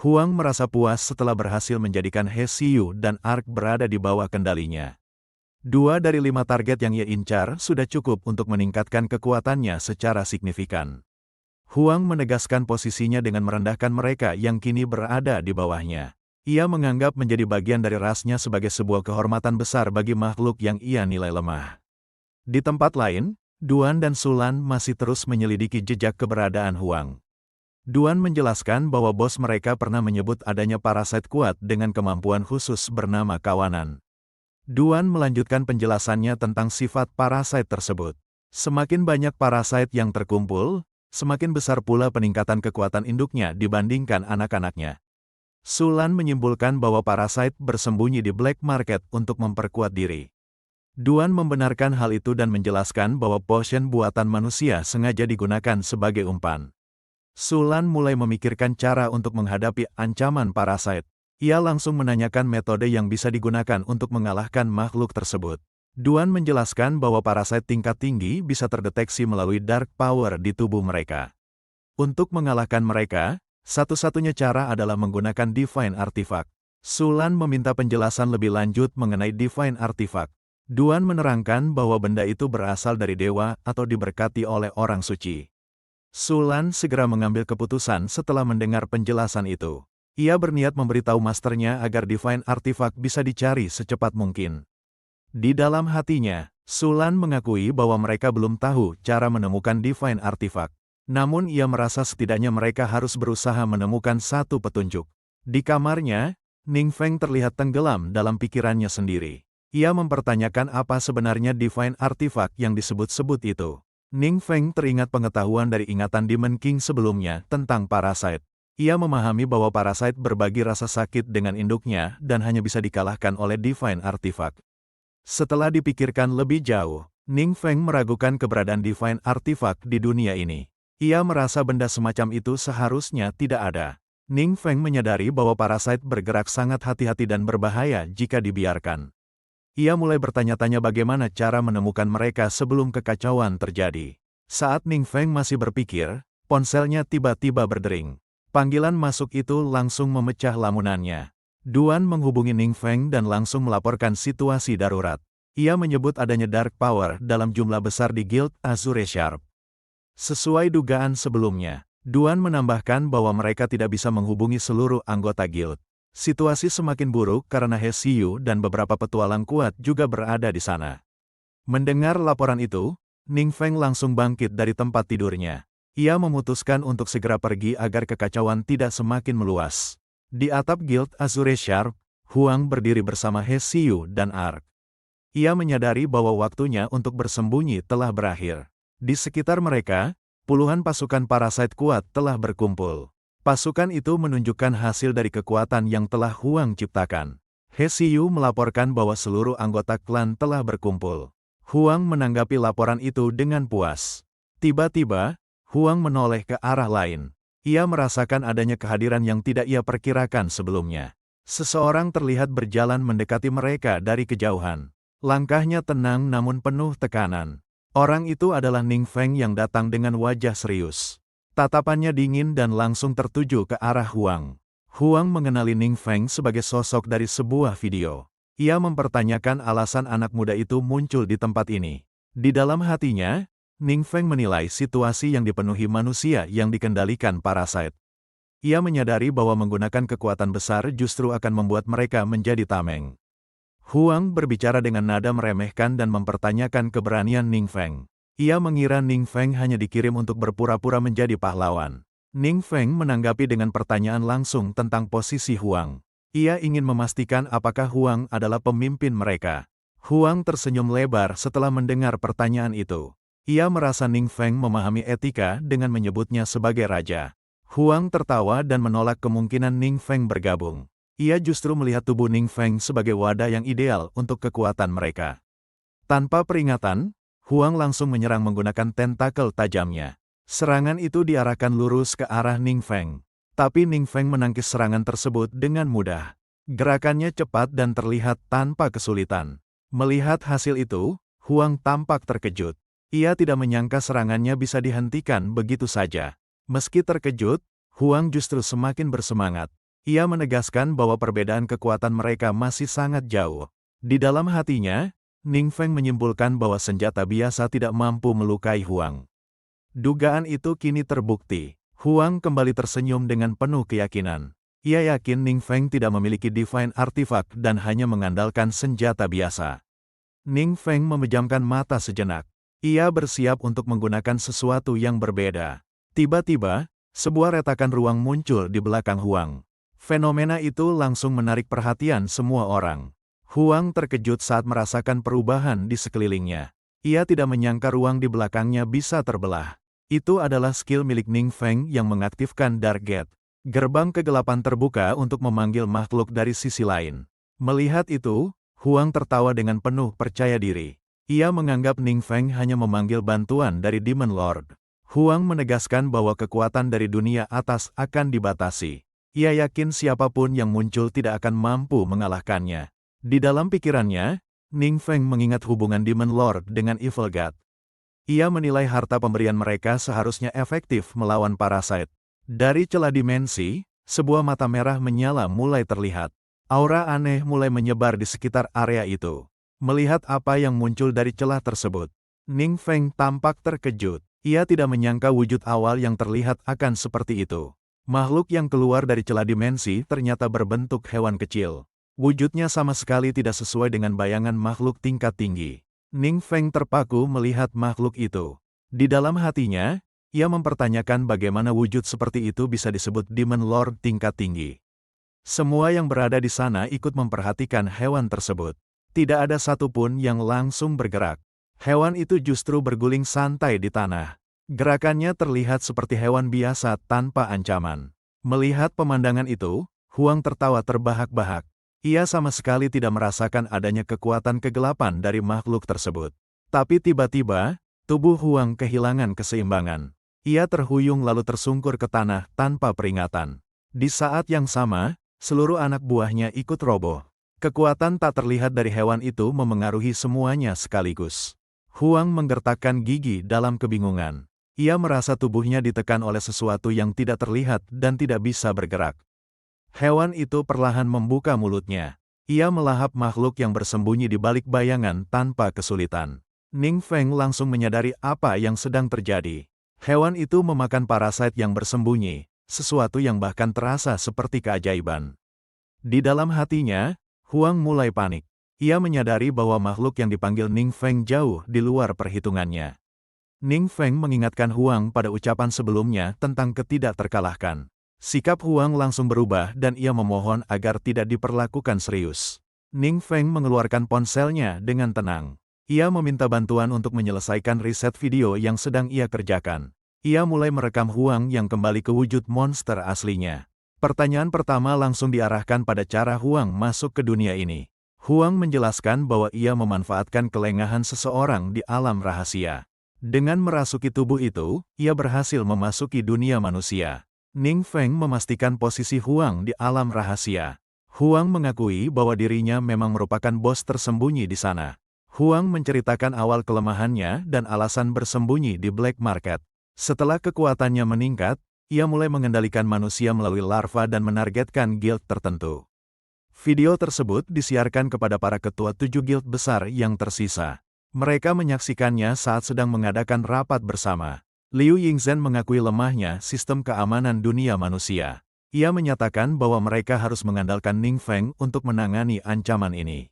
Huang merasa puas setelah berhasil menjadikan He Xiyu dan Ark berada di bawah kendalinya. 2 dari 5 target yang ia incar sudah cukup untuk meningkatkan kekuatannya secara signifikan. Huang menegaskan posisinya dengan merendahkan mereka yang kini berada di bawahnya. Ia menganggap menjadi bagian dari rasnya sebagai sebuah kehormatan besar bagi makhluk yang ia nilai lemah. Di tempat lain, Duan dan Sulan masih terus menyelidiki jejak keberadaan Huang. Duan menjelaskan bahwa bos mereka pernah menyebut adanya parasit kuat dengan kemampuan khusus bernama kawanan. Duan melanjutkan penjelasannya tentang sifat parasit tersebut. Semakin banyak parasit yang terkumpul, semakin besar pula peningkatan kekuatan induknya dibandingkan anak-anaknya. Sulan menyimpulkan bahwa parasit bersembunyi di black market untuk memperkuat diri. Duan membenarkan hal itu dan menjelaskan bahwa potion buatan manusia sengaja digunakan sebagai umpan. Sulan mulai memikirkan cara untuk menghadapi ancaman parasit. Ia langsung menanyakan metode yang bisa digunakan untuk mengalahkan makhluk tersebut. Duan menjelaskan bahwa parasit tingkat tinggi bisa terdeteksi melalui dark power di tubuh mereka. Untuk mengalahkan mereka, satu-satunya cara adalah menggunakan Divine Artifact. Sulan meminta penjelasan lebih lanjut mengenai Divine Artifact. Duan menerangkan bahwa benda itu berasal dari dewa atau diberkati oleh orang suci. Sulan segera mengambil keputusan setelah mendengar penjelasan itu. Ia berniat memberitahu masternya agar Divine Artifact bisa dicari secepat mungkin. Di dalam hatinya, Sulan mengakui bahwa mereka belum tahu cara menemukan Divine Artifact. Namun ia merasa setidaknya mereka harus berusaha menemukan satu petunjuk. Di kamarnya, Ning Feng terlihat tenggelam dalam pikirannya sendiri. Ia mempertanyakan apa sebenarnya Divine Artifact yang disebut-sebut itu. Ning Feng teringat pengetahuan dari ingatan Demon King sebelumnya tentang parasit. Ia memahami bahwa parasit berbagi rasa sakit dengan induknya dan hanya bisa dikalahkan oleh Divine Artifact. Setelah dipikirkan lebih jauh, Ning Feng meragukan keberadaan Divine Artifact di dunia ini. Ia merasa benda semacam itu seharusnya tidak ada. Ning Feng menyadari bahwa parasit bergerak sangat hati-hati dan berbahaya jika dibiarkan. Ia mulai bertanya-tanya bagaimana cara menemukan mereka sebelum kekacauan terjadi. Saat Ning Feng masih berpikir, ponselnya tiba-tiba berdering. Panggilan masuk itu langsung memecah lamunannya. Duan menghubungi Ning Feng dan langsung melaporkan situasi darurat. Ia menyebut adanya dark power dalam jumlah besar di Guild Azure Sharp. Sesuai dugaan sebelumnya, Duan menambahkan bahwa mereka tidak bisa menghubungi seluruh anggota guild. Situasi semakin buruk karena He Xiyu dan beberapa petualang kuat juga berada di sana. Mendengar laporan itu, Ning Feng langsung bangkit dari tempat tidurnya. Ia memutuskan untuk segera pergi agar kekacauan tidak semakin meluas. Di atap Guild Azure Sharp, Huang berdiri bersama He Xiyu dan Ark. Ia menyadari bahwa waktunya untuk bersembunyi telah berakhir. Di sekitar mereka, puluhan pasukan parasit kuat telah berkumpul. Pasukan itu menunjukkan hasil dari kekuatan yang telah Huang ciptakan. He Xiyu melaporkan bahwa seluruh anggota klan telah berkumpul. Huang menanggapi laporan itu dengan puas. Tiba-tiba, Huang menoleh ke arah lain. Ia merasakan adanya kehadiran yang tidak ia perkirakan sebelumnya. Seseorang terlihat berjalan mendekati mereka dari kejauhan. Langkahnya tenang namun penuh tekanan. Orang itu adalah Ning Feng yang datang dengan wajah serius. Tatapannya dingin dan langsung tertuju ke arah Huang. Huang mengenali Ning Feng sebagai sosok dari sebuah video. Ia mempertanyakan alasan anak muda itu muncul di tempat ini. Di dalam hatinya, Ning Feng menilai situasi yang dipenuhi manusia yang dikendalikan parasit. Ia menyadari bahwa menggunakan kekuatan besar justru akan membuat mereka menjadi tameng. Huang berbicara dengan nada meremehkan dan mempertanyakan keberanian Ning Feng. Ia mengira Ning Feng hanya dikirim untuk berpura-pura menjadi pahlawan. Ning Feng menanggapi dengan pertanyaan langsung tentang posisi Huang. Ia ingin memastikan apakah Huang adalah pemimpin mereka. Huang tersenyum lebar setelah mendengar pertanyaan itu. Ia merasa Ning Feng memahami etika dengan menyebutnya sebagai raja. Huang tertawa dan menolak kemungkinan Ning Feng bergabung. Ia justru melihat tubuh Ning Feng sebagai wadah yang ideal untuk kekuatan mereka. Tanpa peringatan, Huang langsung menyerang menggunakan tentakel tajamnya. Serangan itu diarahkan lurus ke arah Ning Feng. Tapi Ning Feng menangkis serangan tersebut dengan mudah. Gerakannya cepat dan terlihat tanpa kesulitan. Melihat hasil itu, Huang tampak terkejut. Ia tidak menyangka serangannya bisa dihentikan begitu saja. Meski terkejut, Huang justru semakin bersemangat. Ia menegaskan bahwa perbedaan kekuatan mereka masih sangat jauh. Di dalam hatinya, Ning Feng menyimpulkan bahwa senjata biasa tidak mampu melukai Huang. Dugaan itu kini terbukti. Huang kembali tersenyum dengan penuh keyakinan. Ia yakin Ning Feng tidak memiliki Divine Artifact dan hanya mengandalkan senjata biasa. Ning Feng memejamkan mata sejenak. Ia bersiap untuk menggunakan sesuatu yang berbeda. Tiba-tiba, sebuah retakan ruang muncul di belakang Huang. Fenomena itu langsung menarik perhatian semua orang. Huang terkejut saat merasakan perubahan di sekelilingnya. Ia tidak menyangka ruang di belakangnya bisa terbelah. Itu adalah skill milik Ning Feng yang mengaktifkan Dark Gate. Gerbang kegelapan terbuka untuk memanggil makhluk dari sisi lain. Melihat itu, Huang tertawa dengan penuh percaya diri. Ia menganggap Ning Feng hanya memanggil bantuan dari Demon Lord. Huang menegaskan bahwa kekuatan dari dunia atas akan dibatasi. Ia yakin siapapun yang muncul tidak akan mampu mengalahkannya. Di dalam pikirannya, Ning Feng mengingat hubungan Demon Lord dengan Evil God. Ia menilai harta pemberian mereka seharusnya efektif melawan Parasite. Dari celah dimensi, sebuah mata merah menyala mulai terlihat. Aura aneh mulai menyebar di sekitar area itu. Melihat apa yang muncul dari celah tersebut, Ning Feng tampak terkejut. Ia tidak menyangka wujud awal yang terlihat akan seperti itu. Makhluk yang keluar dari celah dimensi ternyata berbentuk hewan kecil. Wujudnya sama sekali tidak sesuai dengan bayangan makhluk tingkat tinggi. Ning Feng terpaku melihat makhluk itu. Di dalam hatinya, ia mempertanyakan bagaimana wujud seperti itu bisa disebut Demon Lord tingkat tinggi. Semua yang berada di sana ikut memperhatikan hewan tersebut. Tidak ada satupun yang langsung bergerak. Hewan itu justru berguling santai di tanah. Gerakannya terlihat seperti hewan biasa tanpa ancaman. Melihat pemandangan itu, Huang tertawa terbahak-bahak. Ia sama sekali tidak merasakan adanya kekuatan kegelapan dari makhluk tersebut. Tapi tiba-tiba, tubuh Huang kehilangan keseimbangan. Ia terhuyung lalu tersungkur ke tanah tanpa peringatan. Di saat yang sama, seluruh anak buahnya ikut roboh. Kekuatan tak terlihat dari hewan itu memengaruhi semuanya sekaligus. Huang menggertakkan gigi dalam kebingungan. Ia merasa tubuhnya ditekan oleh sesuatu yang tidak terlihat dan tidak bisa bergerak. Hewan itu perlahan membuka mulutnya. Ia melahap makhluk yang bersembunyi di balik bayangan tanpa kesulitan. Ning Feng langsung menyadari apa yang sedang terjadi. Hewan itu memakan parasit yang bersembunyi, sesuatu yang bahkan terasa seperti keajaiban. Di dalam hatinya, Huang mulai panik. Ia menyadari bahwa makhluk yang dipanggil Ning Feng jauh di luar perhitungannya. Ning Feng mengingatkan Huang pada ucapan sebelumnya tentang ketidakterkalahkan. Sikap Huang langsung berubah dan ia memohon agar tidak diperlakukan serius. Ning Feng mengeluarkan ponselnya dengan tenang. Ia meminta bantuan untuk menyelesaikan riset video yang sedang ia kerjakan. Ia mulai merekam Huang yang kembali ke wujud monster aslinya. Pertanyaan pertama langsung diarahkan pada cara Huang masuk ke dunia ini. Huang menjelaskan bahwa ia memanfaatkan kelengahan seseorang di alam rahasia. Dengan merasuki tubuh itu, ia berhasil memasuki dunia manusia. Ning Feng memastikan posisi Huang di alam rahasia. Huang mengakui bahwa dirinya memang merupakan bos tersembunyi di sana. Huang menceritakan awal kelemahannya dan alasan bersembunyi di black market. Setelah kekuatannya meningkat, ia mulai mengendalikan manusia melalui larva dan menargetkan guild tertentu. Video tersebut disiarkan kepada para ketua 7 guild besar yang tersisa. Mereka menyaksikannya saat sedang mengadakan rapat bersama. Liu Yingzhen mengakui lemahnya sistem keamanan dunia manusia. Ia menyatakan bahwa mereka harus mengandalkan Ning Feng untuk menangani ancaman ini.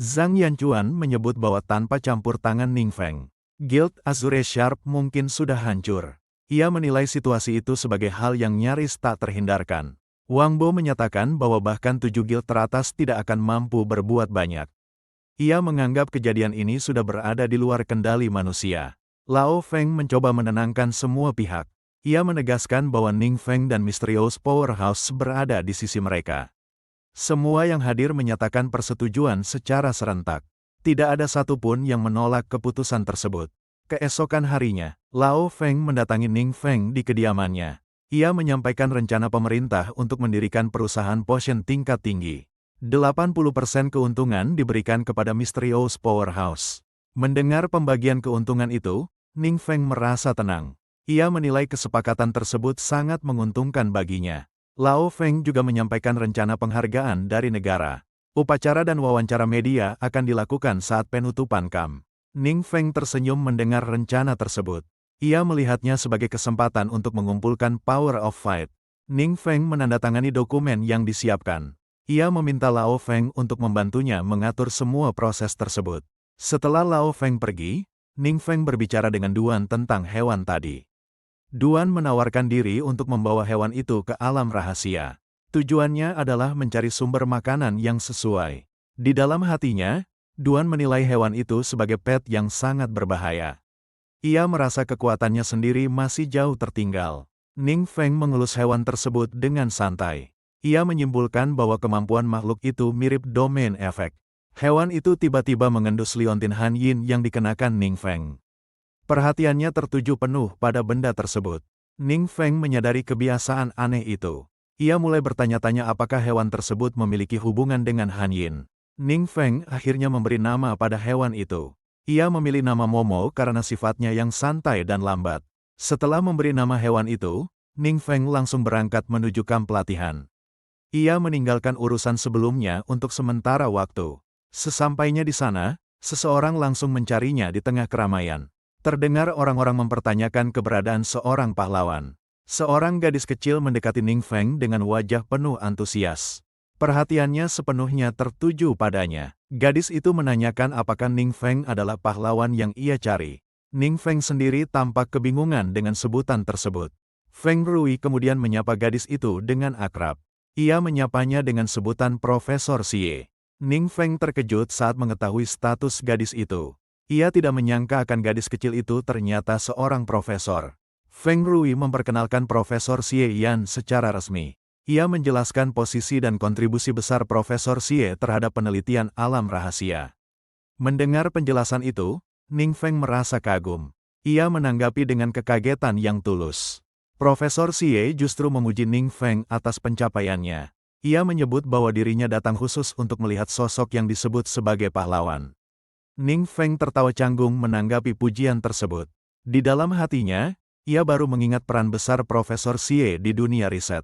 Zhang Yanchuan menyebut bahwa tanpa campur tangan Ning Feng, Guild Azure Sharp mungkin sudah hancur. Ia menilai situasi itu sebagai hal yang nyaris tak terhindarkan. Wang Bo menyatakan bahwa bahkan 7 guild teratas tidak akan mampu berbuat banyak. Ia menganggap kejadian ini sudah berada di luar kendali manusia. Lao Feng mencoba menenangkan semua pihak. Ia menegaskan bahwa Ning Feng dan Mysterious Powerhouse berada di sisi mereka. Semua yang hadir menyatakan persetujuan secara serentak. Tidak ada satupun yang menolak keputusan tersebut. Keesokan harinya, Lao Feng mendatangi Ning Feng di kediamannya. Ia menyampaikan rencana pemerintah untuk mendirikan perusahaan potion tingkat tinggi. 80% keuntungan diberikan kepada Mysterious Powerhouse. Mendengar pembagian keuntungan itu, Ning Feng merasa tenang. Ia menilai kesepakatan tersebut sangat menguntungkan baginya. Lao Feng juga menyampaikan rencana penghargaan dari negara. Upacara dan wawancara media akan dilakukan saat penutupan KAM. Ning Feng tersenyum mendengar rencana tersebut. Ia melihatnya sebagai kesempatan untuk mengumpulkan Power of Fight. Ning Feng menandatangani dokumen yang disiapkan. Ia meminta Lao Feng untuk membantunya mengatur semua proses tersebut. Setelah Lao Feng pergi, Ning Feng berbicara dengan Duan tentang hewan tadi. Duan menawarkan diri untuk membawa hewan itu ke alam rahasia. Tujuannya adalah mencari sumber makanan yang sesuai. Di dalam hatinya, Duan menilai hewan itu sebagai pet yang sangat berbahaya. Ia merasa kekuatannya sendiri masih jauh tertinggal. Ning Feng mengelus hewan tersebut dengan santai. Ia menyimpulkan bahwa kemampuan makhluk itu mirip domain efek. Hewan itu tiba-tiba mengendus liontin Han Yin yang dikenakan Ning Feng. Perhatiannya tertuju penuh pada benda tersebut. Ning Feng menyadari kebiasaan aneh itu. Ia mulai bertanya-tanya apakah hewan tersebut memiliki hubungan dengan Han Yin. Ning Feng akhirnya memberi nama pada hewan itu. Ia memilih nama Momo karena sifatnya yang santai dan lambat. Setelah memberi nama hewan itu, Ning Feng langsung berangkat menuju kamp pelatihan. Ia meninggalkan urusan sebelumnya untuk sementara waktu. Sesampainya di sana, seseorang langsung mencarinya di tengah keramaian. Terdengar orang-orang mempertanyakan keberadaan seorang pahlawan. Seorang gadis kecil mendekati Ning Feng dengan wajah penuh antusias. Perhatiannya sepenuhnya tertuju padanya. Gadis itu menanyakan apakah Ning Feng adalah pahlawan yang ia cari. Ning Feng sendiri tampak kebingungan dengan sebutan tersebut. Feng Rui kemudian menyapa gadis itu dengan akrab. Ia menyapanya dengan sebutan Profesor Xie. Ning Feng terkejut saat mengetahui status gadis itu. Ia tidak menyangka akan gadis kecil itu ternyata seorang profesor. Feng Rui memperkenalkan Profesor Xie Yan secara resmi. Ia menjelaskan posisi dan kontribusi besar Profesor Xie terhadap penelitian alam rahasia. Mendengar penjelasan itu, Ning Feng merasa kagum. Ia menanggapi dengan kekagetan yang tulus. Profesor Xie justru memuji Ning Feng atas pencapaiannya. Ia menyebut bahwa dirinya datang khusus untuk melihat sosok yang disebut sebagai pahlawan. Ning Feng tertawa canggung menanggapi pujian tersebut. Di dalam hatinya, ia baru mengingat peran besar Profesor Xie di dunia riset.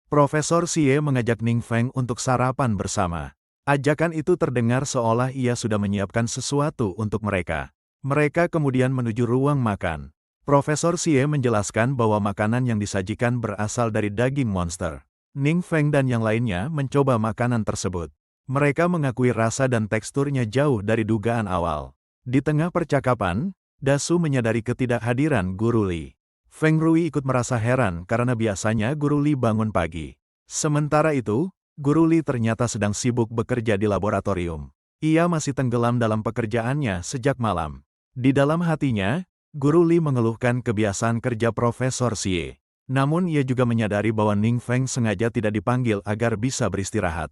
Profesor Xie mengajak Ning Feng untuk sarapan bersama. Ajakan itu terdengar seolah ia sudah menyiapkan sesuatu untuk mereka. Mereka kemudian menuju ruang makan. Profesor Xie menjelaskan bahwa makanan yang disajikan berasal dari daging monster. Ning Feng dan yang lainnya mencoba makanan tersebut. Mereka mengakui rasa dan teksturnya jauh dari dugaan awal. Di tengah percakapan, Dasu menyadari ketidakhadiran Guru Li. Feng Rui ikut merasa heran karena biasanya Guru Li bangun pagi. Sementara itu, Guru Li ternyata sedang sibuk bekerja di laboratorium. Ia masih tenggelam dalam pekerjaannya sejak malam. Di dalam hatinya, Guru Li mengeluhkan kebiasaan kerja Profesor Xie. Namun ia juga menyadari bahwa Ning Feng sengaja tidak dipanggil agar bisa beristirahat.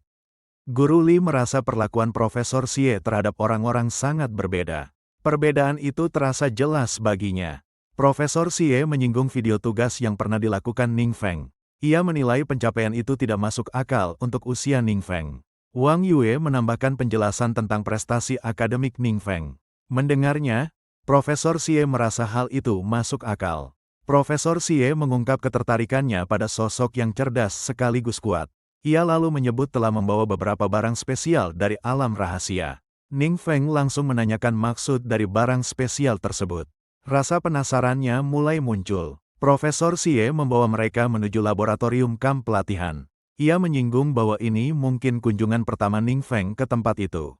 Guru Li merasa perlakuan Profesor Xie terhadap orang-orang sangat berbeda. Perbedaan itu terasa jelas baginya. Profesor Xie menyinggung video tugas yang pernah dilakukan Ning Feng. Ia menilai pencapaian itu tidak masuk akal untuk usia Ning Feng. Wang Yue menambahkan penjelasan tentang prestasi akademik Ning Feng. Mendengarnya, Profesor Xie merasa hal itu masuk akal. Profesor Xie mengungkap ketertarikannya pada sosok yang cerdas sekaligus kuat. Ia lalu menyebut telah membawa beberapa barang spesial dari alam rahasia. Ning Feng langsung menanyakan maksud dari barang spesial tersebut. Rasa penasarannya mulai muncul. Profesor Xie membawa mereka menuju laboratorium kamp pelatihan. Ia menyinggung bahwa ini mungkin kunjungan pertama Ning Feng ke tempat itu.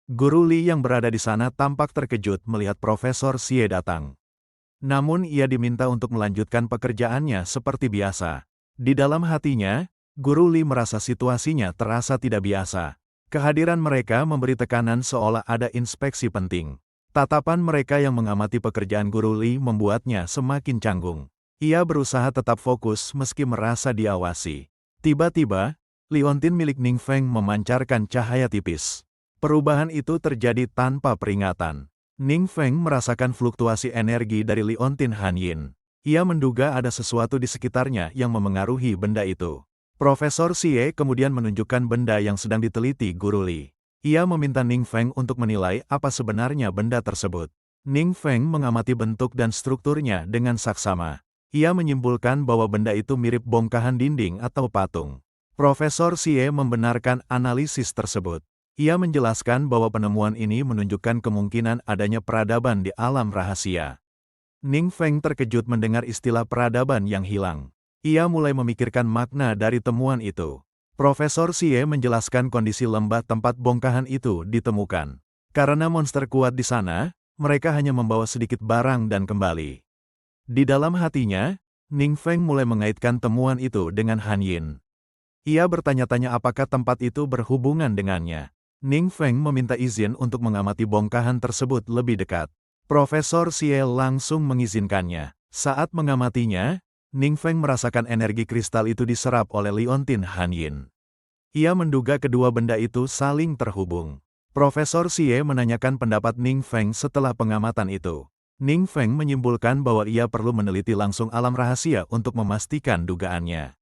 Guru Li yang berada di sana tampak terkejut melihat Profesor Xie datang. Namun ia diminta untuk melanjutkan pekerjaannya seperti biasa. Di dalam hatinya, Guru Li merasa situasinya terasa tidak biasa. Kehadiran mereka memberi tekanan seolah ada inspeksi penting. Tatapan mereka yang mengamati pekerjaan Guru Li membuatnya semakin canggung. Ia berusaha tetap fokus meski merasa diawasi. Tiba-tiba, liontin milik Ning Feng memancarkan cahaya tipis. Perubahan itu terjadi tanpa peringatan. Ning Feng merasakan fluktuasi energi dari liontin Han Yin. Ia menduga ada sesuatu di sekitarnya yang memengaruhi benda itu. Profesor Xie kemudian menunjukkan benda yang sedang diteliti Guru Li. Ia meminta Ning Feng untuk menilai apa sebenarnya benda tersebut. Ning Feng mengamati bentuk dan strukturnya dengan saksama. Ia menyimpulkan bahwa benda itu mirip bongkahan dinding atau patung. Profesor Xie membenarkan analisis tersebut. Ia menjelaskan bahwa penemuan ini menunjukkan kemungkinan adanya peradaban di alam rahasia. Ning Feng terkejut mendengar istilah peradaban yang hilang. Ia mulai memikirkan makna dari temuan itu. Profesor Xie menjelaskan kondisi lembah tempat bongkahan itu ditemukan. Karena monster kuat di sana, mereka hanya membawa sedikit barang dan kembali. Di dalam hatinya, Ning Feng mulai mengaitkan temuan itu dengan Han Yin. Ia bertanya-tanya apakah tempat itu berhubungan dengannya. Ning Feng meminta izin untuk mengamati bongkahan tersebut lebih dekat. Profesor Xie langsung mengizinkannya. Saat mengamatinya, Ning Feng merasakan energi kristal itu diserap oleh liontin Han Yin. Ia menduga kedua benda itu saling terhubung. Profesor Xie menanyakan pendapat Ning Feng setelah pengamatan itu. Ning Feng menyimpulkan bahwa ia perlu meneliti langsung alam rahasia untuk memastikan dugaannya.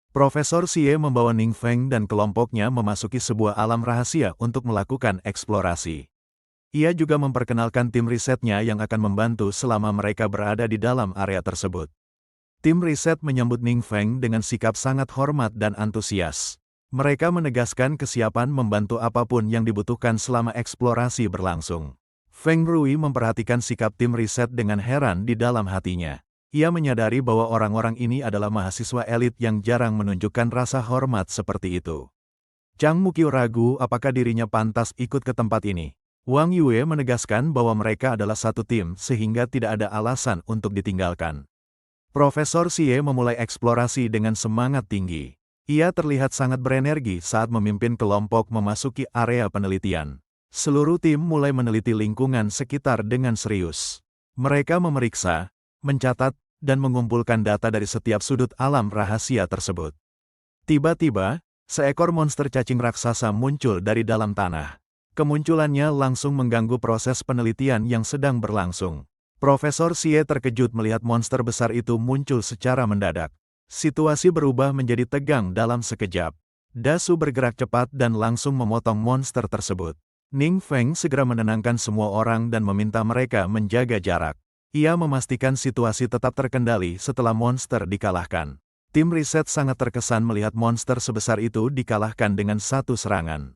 Profesor Xie membawa Ning Feng dan kelompoknya memasuki sebuah alam rahasia untuk melakukan eksplorasi. Ia juga memperkenalkan tim risetnya yang akan membantu selama mereka berada di dalam area tersebut. Tim riset menyambut Ning Feng dengan sikap sangat hormat dan antusias. Mereka menegaskan kesiapan membantu apapun yang dibutuhkan selama eksplorasi berlangsung. Feng Rui memperhatikan sikap tim riset dengan heran di dalam hatinya. Ia menyadari bahwa orang-orang ini adalah mahasiswa elit yang jarang menunjukkan rasa hormat seperti itu. Chang Mukyu ragu apakah dirinya pantas ikut ke tempat ini. Wang Yue menegaskan bahwa mereka adalah satu tim sehingga tidak ada alasan untuk ditinggalkan. Profesor Xie memulai eksplorasi dengan semangat tinggi. Ia terlihat sangat berenergi saat memimpin kelompok memasuki area penelitian. Seluruh tim mulai meneliti lingkungan sekitar dengan serius. Mereka memeriksa, mencatat, dan mengumpulkan data dari setiap sudut alam rahasia tersebut. Tiba-tiba, seekor monster cacing raksasa muncul dari dalam tanah. Kemunculannya langsung mengganggu proses penelitian yang sedang berlangsung. Profesor Xie terkejut melihat monster besar itu muncul secara mendadak. Situasi berubah menjadi tegang dalam sekejap. Dasu bergerak cepat dan langsung memotong monster tersebut. Ning Feng segera menenangkan semua orang dan meminta mereka menjaga jarak. Ia memastikan situasi tetap terkendali setelah monster dikalahkan. Tim riset sangat terkesan melihat monster sebesar itu dikalahkan dengan satu serangan.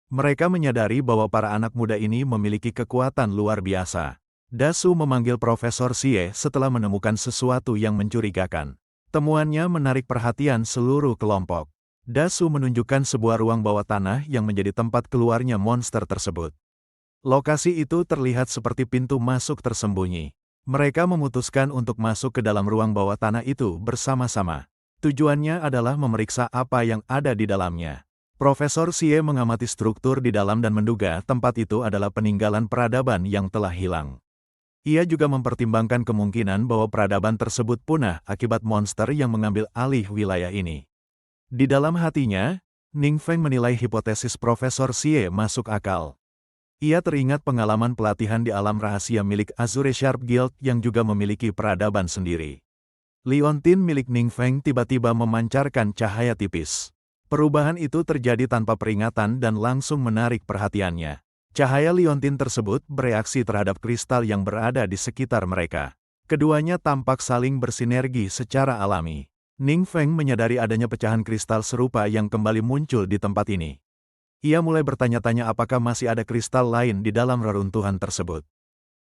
Mereka menyadari bahwa para anak muda ini memiliki kekuatan luar biasa. Dasu memanggil Profesor Xie setelah menemukan sesuatu yang mencurigakan. Temuannya menarik perhatian seluruh kelompok. Dasu menunjukkan sebuah ruang bawah tanah yang menjadi tempat keluarnya monster tersebut. Lokasi itu terlihat seperti pintu masuk tersembunyi. Mereka memutuskan untuk masuk ke dalam ruang bawah tanah itu bersama-sama. Tujuannya adalah memeriksa apa yang ada di dalamnya. Profesor Xie mengamati struktur di dalam dan menduga tempat itu adalah peninggalan peradaban yang telah hilang. Ia juga mempertimbangkan kemungkinan bahwa peradaban tersebut punah akibat monster yang mengambil alih wilayah ini. Di dalam hatinya, Ning Feng menilai hipotesis Profesor Xie masuk akal. Ia teringat pengalaman pelatihan di alam rahasia milik Azure Sharp Guild yang juga memiliki peradaban sendiri. Liontin milik Ning Feng tiba-tiba memancarkan cahaya tipis. Perubahan itu terjadi tanpa peringatan dan langsung menarik perhatiannya. Cahaya liontin tersebut bereaksi terhadap kristal yang berada di sekitar mereka. Keduanya tampak saling bersinergi secara alami. Ning Feng menyadari adanya pecahan kristal serupa yang kembali muncul di tempat ini. Ia mulai bertanya-tanya apakah masih ada kristal lain di dalam reruntuhan tersebut.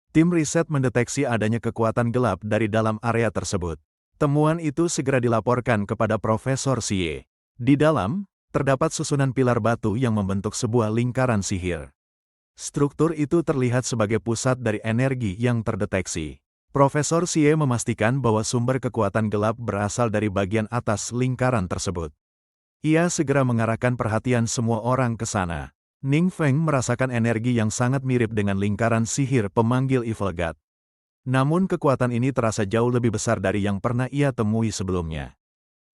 Tim riset mendeteksi adanya kekuatan gelap dari dalam area tersebut. Temuan itu segera dilaporkan kepada Profesor Xie. Di dalam, terdapat susunan pilar batu yang membentuk sebuah lingkaran sihir. Struktur itu terlihat sebagai pusat dari energi yang terdeteksi. Profesor Xie memastikan bahwa sumber kekuatan gelap berasal dari bagian atas lingkaran tersebut. Ia segera mengarahkan perhatian semua orang ke sana. Ning Feng merasakan energi yang sangat mirip dengan lingkaran sihir pemanggil Evil God. Namun kekuatan ini terasa jauh lebih besar dari yang pernah ia temui sebelumnya.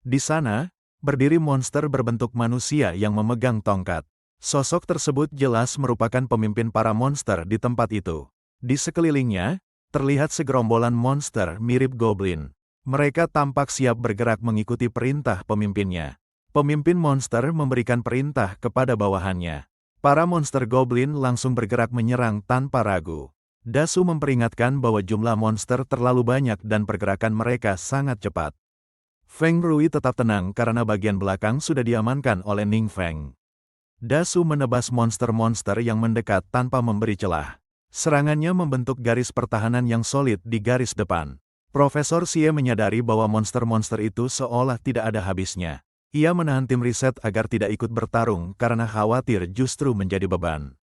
Di sana, berdiri monster berbentuk manusia yang memegang tongkat. Sosok tersebut jelas merupakan pemimpin para monster di tempat itu. Di sekelilingnya, terlihat segerombolan monster mirip goblin. Mereka tampak siap bergerak mengikuti perintah pemimpinnya. Pemimpin monster memberikan perintah kepada bawahannya. Para monster goblin langsung bergerak menyerang tanpa ragu. Dasu memperingatkan bahwa jumlah monster terlalu banyak dan pergerakan mereka sangat cepat. Feng Rui tetap tenang karena bagian belakang sudah diamankan oleh Ning Feng. Dasu menebas monster-monster yang mendekat tanpa memberi celah. Serangannya membentuk garis pertahanan yang solid di garis depan. Profesor Xie menyadari bahwa monster-monster itu seolah tidak ada habisnya. Ia menahan tim riset agar tidak ikut bertarung karena khawatir justru menjadi beban.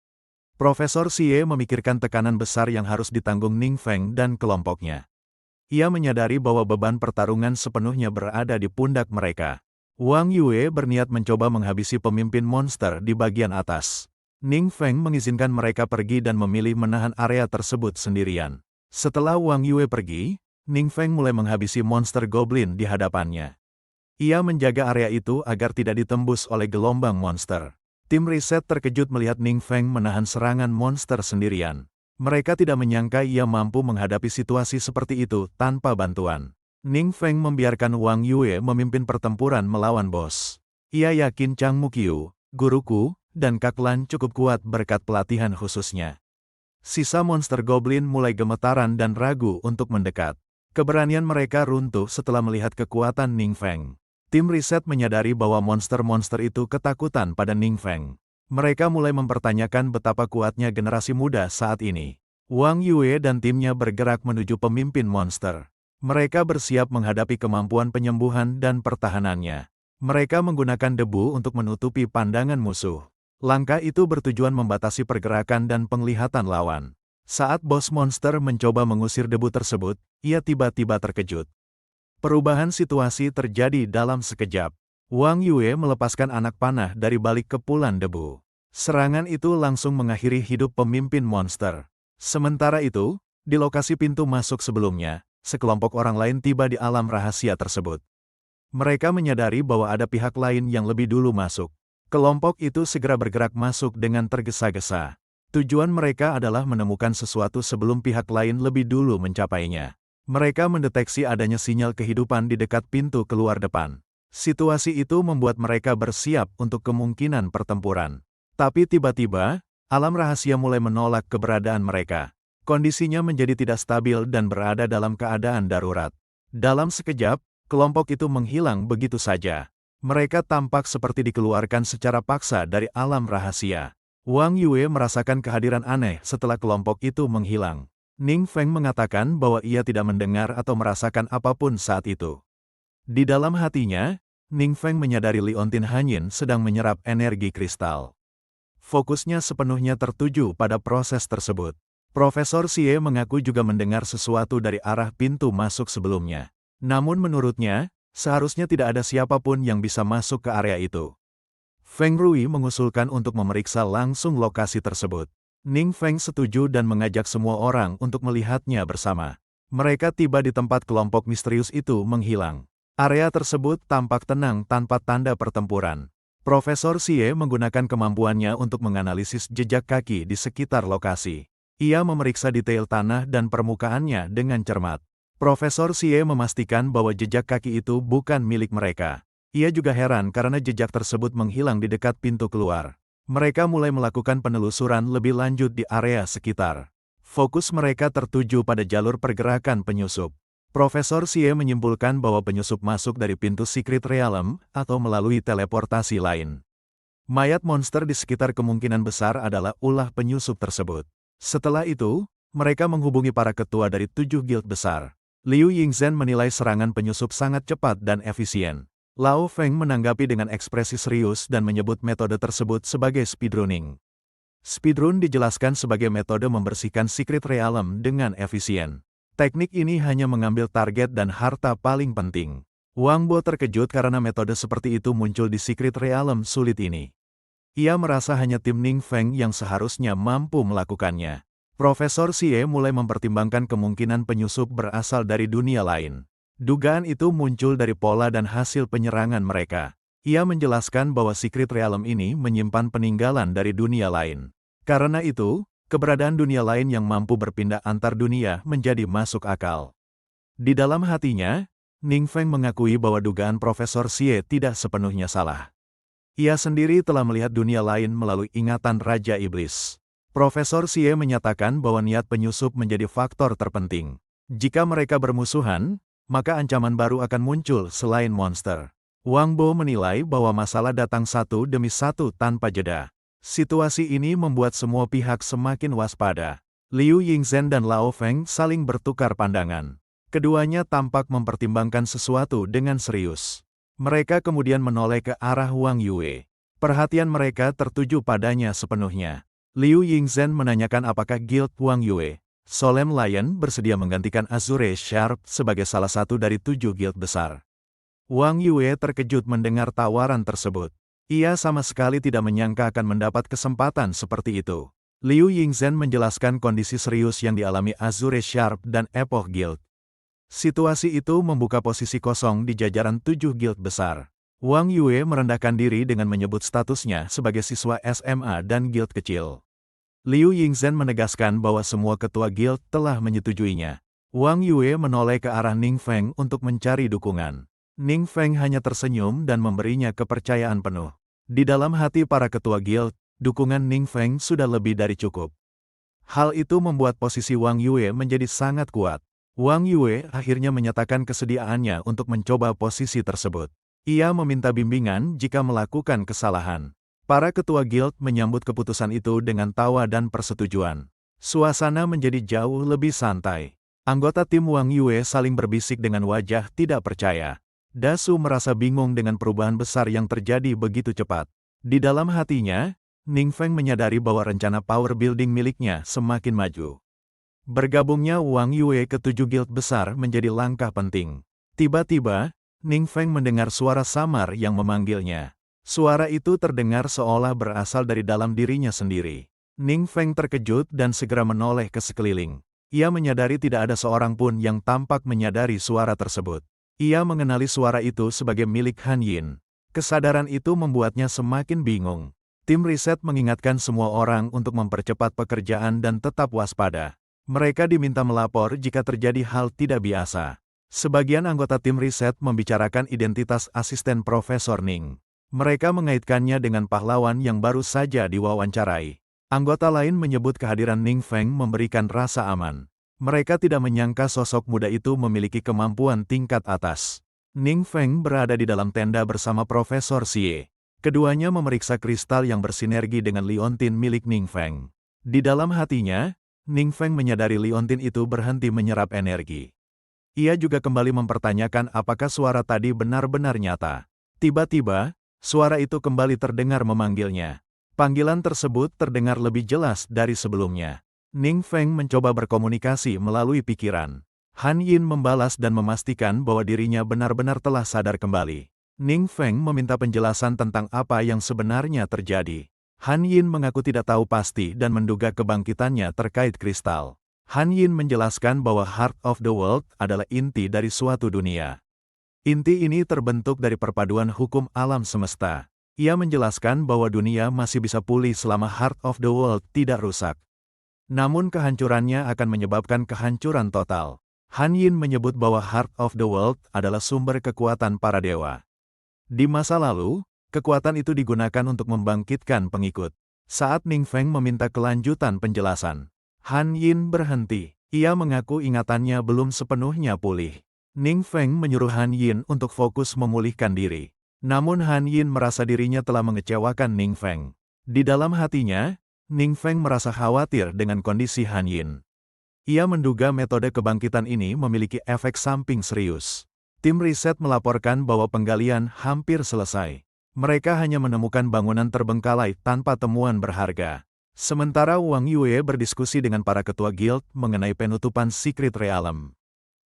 Profesor Xie memikirkan tekanan besar yang harus ditanggung Ning Feng dan kelompoknya. Ia menyadari bahwa beban pertarungan sepenuhnya berada di pundak mereka. Wang Yue berniat mencoba menghabisi pemimpin monster di bagian atas. Ning Feng mengizinkan mereka pergi dan memilih menahan area tersebut sendirian. Setelah Wang Yue pergi, Ning Feng mulai menghabisi monster goblin di hadapannya. Ia menjaga area itu agar tidak ditembus oleh gelombang monster. Tim riset terkejut melihat Ning Feng menahan serangan monster sendirian. Mereka tidak menyangka ia mampu menghadapi situasi seperti itu tanpa bantuan. Ning Feng membiarkan Wang Yue memimpin pertempuran melawan bos. Ia yakin Chang Muqiu, guruku, dan Kak Lan cukup kuat berkat pelatihan khususnya. Sisa monster goblin mulai gemetaran dan ragu untuk mendekat. Keberanian mereka runtuh setelah melihat kekuatan Ning Feng. Tim riset menyadari bahwa monster-monster itu ketakutan pada Ning Feng. Mereka mulai mempertanyakan betapa kuatnya generasi muda saat ini. Wang Yue dan timnya bergerak menuju pemimpin monster. Mereka bersiap menghadapi kemampuan penyembuhan dan pertahanannya. Mereka menggunakan debu untuk menutupi pandangan musuh. Langkah itu bertujuan membatasi pergerakan dan penglihatan lawan. Saat bos monster mencoba mengusir debu tersebut, ia tiba-tiba terkejut. Perubahan situasi terjadi dalam sekejap. Wang Yue melepaskan anak panah dari balik kepulan debu. Serangan itu langsung mengakhiri hidup pemimpin monster. Sementara itu, di lokasi pintu masuk sebelumnya, sekelompok orang lain tiba di alam rahasia tersebut. Mereka menyadari bahwa ada pihak lain yang lebih dulu masuk. Kelompok itu segera bergerak masuk dengan tergesa-gesa. Tujuan mereka adalah menemukan sesuatu sebelum pihak lain lebih dulu mencapainya. Mereka mendeteksi adanya sinyal kehidupan di dekat pintu keluar depan. Situasi itu membuat mereka bersiap untuk kemungkinan pertempuran. Tapi tiba-tiba, alam rahasia mulai menolak keberadaan mereka. Kondisinya menjadi tidak stabil dan berada dalam keadaan darurat. Dalam sekejap, kelompok itu menghilang begitu saja. Mereka tampak seperti dikeluarkan secara paksa dari alam rahasia. Wang Yue merasakan kehadiran aneh setelah kelompok itu menghilang. Ning Feng mengatakan bahwa ia tidak mendengar atau merasakan apapun saat itu. Di dalam hatinya, Ning Feng menyadari Liontin Hanyin sedang menyerap energi kristal. Fokusnya sepenuhnya tertuju pada proses tersebut. Profesor Xie mengaku juga mendengar sesuatu dari arah pintu masuk sebelumnya. Namun menurutnya, seharusnya tidak ada siapapun yang bisa masuk ke area itu. Feng Rui mengusulkan untuk memeriksa langsung lokasi tersebut. Ning Feng setuju dan mengajak semua orang untuk melihatnya bersama. Mereka tiba di tempat kelompok misterius itu menghilang. Area tersebut tampak tenang tanpa tanda pertempuran. Profesor Xie menggunakan kemampuannya untuk menganalisis jejak kaki di sekitar lokasi. Ia memeriksa detail tanah dan permukaannya dengan cermat. Profesor Xie memastikan bahwa jejak kaki itu bukan milik mereka. Ia juga heran karena jejak tersebut menghilang di dekat pintu keluar. Mereka mulai melakukan penelusuran lebih lanjut di area sekitar. Fokus mereka tertuju pada jalur pergerakan penyusup. Profesor Xie menyimpulkan bahwa penyusup masuk dari pintu Secret Realm atau melalui teleportasi lain. Mayat monster di sekitar kemungkinan besar adalah ulah penyusup tersebut. Setelah itu, mereka menghubungi para ketua dari 7 guild besar. Liu Yingzhen menilai serangan penyusup sangat cepat dan efisien. Lao Feng menanggapi dengan ekspresi serius dan menyebut metode tersebut sebagai speedrunning. Speedrun dijelaskan sebagai metode membersihkan Secret Realm dengan efisien. Teknik ini hanya mengambil target dan harta paling penting. Wang Bo terkejut karena metode seperti itu muncul di Secret Realm sulit ini. Ia merasa hanya tim Ning Feng yang seharusnya mampu melakukannya. Profesor Xie mulai mempertimbangkan kemungkinan penyusup berasal dari dunia lain. Dugaan itu muncul dari pola dan hasil penyerangan mereka. Ia menjelaskan bahwa Secret Realm ini menyimpan peninggalan dari dunia lain. Karena itu, keberadaan dunia lain yang mampu berpindah antar dunia menjadi masuk akal. Di dalam hatinya, Ning Feng mengakui bahwa dugaan Profesor Xie tidak sepenuhnya salah. Ia sendiri telah melihat dunia lain melalui ingatan Raja Iblis. Profesor Xie menyatakan bahwa niat penyusup menjadi faktor terpenting. Jika mereka bermusuhan, maka ancaman baru akan muncul selain monster. Wang Bo menilai bahwa masalah datang satu demi satu tanpa jeda. Situasi ini membuat semua pihak semakin waspada. Liu Yingzhen dan Lao Feng saling bertukar pandangan. Keduanya tampak mempertimbangkan sesuatu dengan serius. Mereka kemudian menoleh ke arah Wang Yue. Perhatian mereka tertuju padanya sepenuhnya. Liu Yingzhen menanyakan apakah Guild Wang Yue, Solemn Lion bersedia menggantikan Azure Sharp sebagai salah satu dari 7 guild besar. Wang Yue terkejut mendengar tawaran tersebut. Ia sama sekali tidak menyangka akan mendapat kesempatan seperti itu. Liu Yingzhen menjelaskan kondisi serius yang dialami Azure Sharp dan Epoch Guild. Situasi itu membuka posisi kosong di jajaran 7 guild besar. Wang Yue merendahkan diri dengan menyebut statusnya sebagai siswa SMA dan guild kecil. Liu Yingzhen menegaskan bahwa semua ketua guild telah menyetujuinya. Wang Yue menoleh ke arah Ning Feng untuk mencari dukungan. Ning Feng hanya tersenyum dan memberinya kepercayaan penuh. Di dalam hati para ketua guild, dukungan Ning Feng sudah lebih dari cukup. Hal itu membuat posisi Wang Yue menjadi sangat kuat. Wang Yue akhirnya menyatakan kesediaannya untuk mencoba posisi tersebut. Ia meminta bimbingan jika melakukan kesalahan. Para ketua guild menyambut keputusan itu dengan tawa dan persetujuan. Suasana menjadi jauh lebih santai. Anggota tim Wang Yue saling berbisik dengan wajah tidak percaya. Dasu merasa bingung dengan perubahan besar yang terjadi begitu cepat. Di dalam hatinya, Ning Feng menyadari bahwa rencana power building miliknya semakin maju. Bergabungnya Wang Yue ke 7 guild besar menjadi langkah penting. Tiba-tiba, Ning Feng mendengar suara samar yang memanggilnya. Suara itu terdengar seolah berasal dari dalam dirinya sendiri. Ning Feng terkejut dan segera menoleh ke sekeliling. Ia menyadari tidak ada seorang pun yang tampak menyadari suara tersebut. Ia mengenali suara itu sebagai milik Han Yin. Kesadaran itu membuatnya semakin bingung. Tim riset mengingatkan semua orang untuk mempercepat pekerjaan dan tetap waspada. Mereka diminta melapor jika terjadi hal tidak biasa. Sebagian anggota tim riset membicarakan identitas asisten Profesor Ning. Mereka mengaitkannya dengan pahlawan yang baru saja diwawancarai. Anggota lain menyebut kehadiran Ning Feng memberikan rasa aman. Mereka tidak menyangka sosok muda itu memiliki kemampuan tingkat atas. Ning Feng berada di dalam tenda bersama Profesor Xie. Keduanya memeriksa kristal yang bersinergi dengan liontin milik Ning Feng. Di dalam hatinya, Ning Feng menyadari liontin itu berhenti menyerap energi. Ia juga kembali mempertanyakan apakah suara tadi benar-benar nyata. Tiba-tiba, suara itu kembali terdengar memanggilnya. Panggilan tersebut terdengar lebih jelas dari sebelumnya. Ning Feng mencoba berkomunikasi melalui pikiran. Han Yin membalas dan memastikan bahwa dirinya benar-benar telah sadar kembali. Ning Feng meminta penjelasan tentang apa yang sebenarnya terjadi. Han Yin mengaku tidak tahu pasti dan menduga kebangkitannya terkait kristal. Han Yin menjelaskan bahwa Heart of the World adalah inti dari suatu dunia. Inti ini terbentuk dari perpaduan hukum alam semesta. Ia menjelaskan bahwa dunia masih bisa pulih selama Heart of the World tidak rusak. Namun kehancurannya akan menyebabkan kehancuran total. Han Yin menyebut bahwa Heart of the World adalah sumber kekuatan para dewa. Di masa lalu, kekuatan itu digunakan untuk membangkitkan pengikut. Saat Ning Feng meminta kelanjutan penjelasan, Han Yin berhenti. Ia mengaku ingatannya belum sepenuhnya pulih. Ning Feng menyuruh Han Yin untuk fokus memulihkan diri. Namun Han Yin merasa dirinya telah mengecewakan Ning Feng. Di dalam hatinya, Ning Feng merasa khawatir dengan kondisi Han Yin. Ia menduga metode kebangkitan ini memiliki efek samping serius. Tim riset melaporkan bahwa penggalian hampir selesai. Mereka hanya menemukan bangunan terbengkalai tanpa temuan berharga. Sementara Wang Yue berdiskusi dengan para ketua guild mengenai penutupan Secret Realm.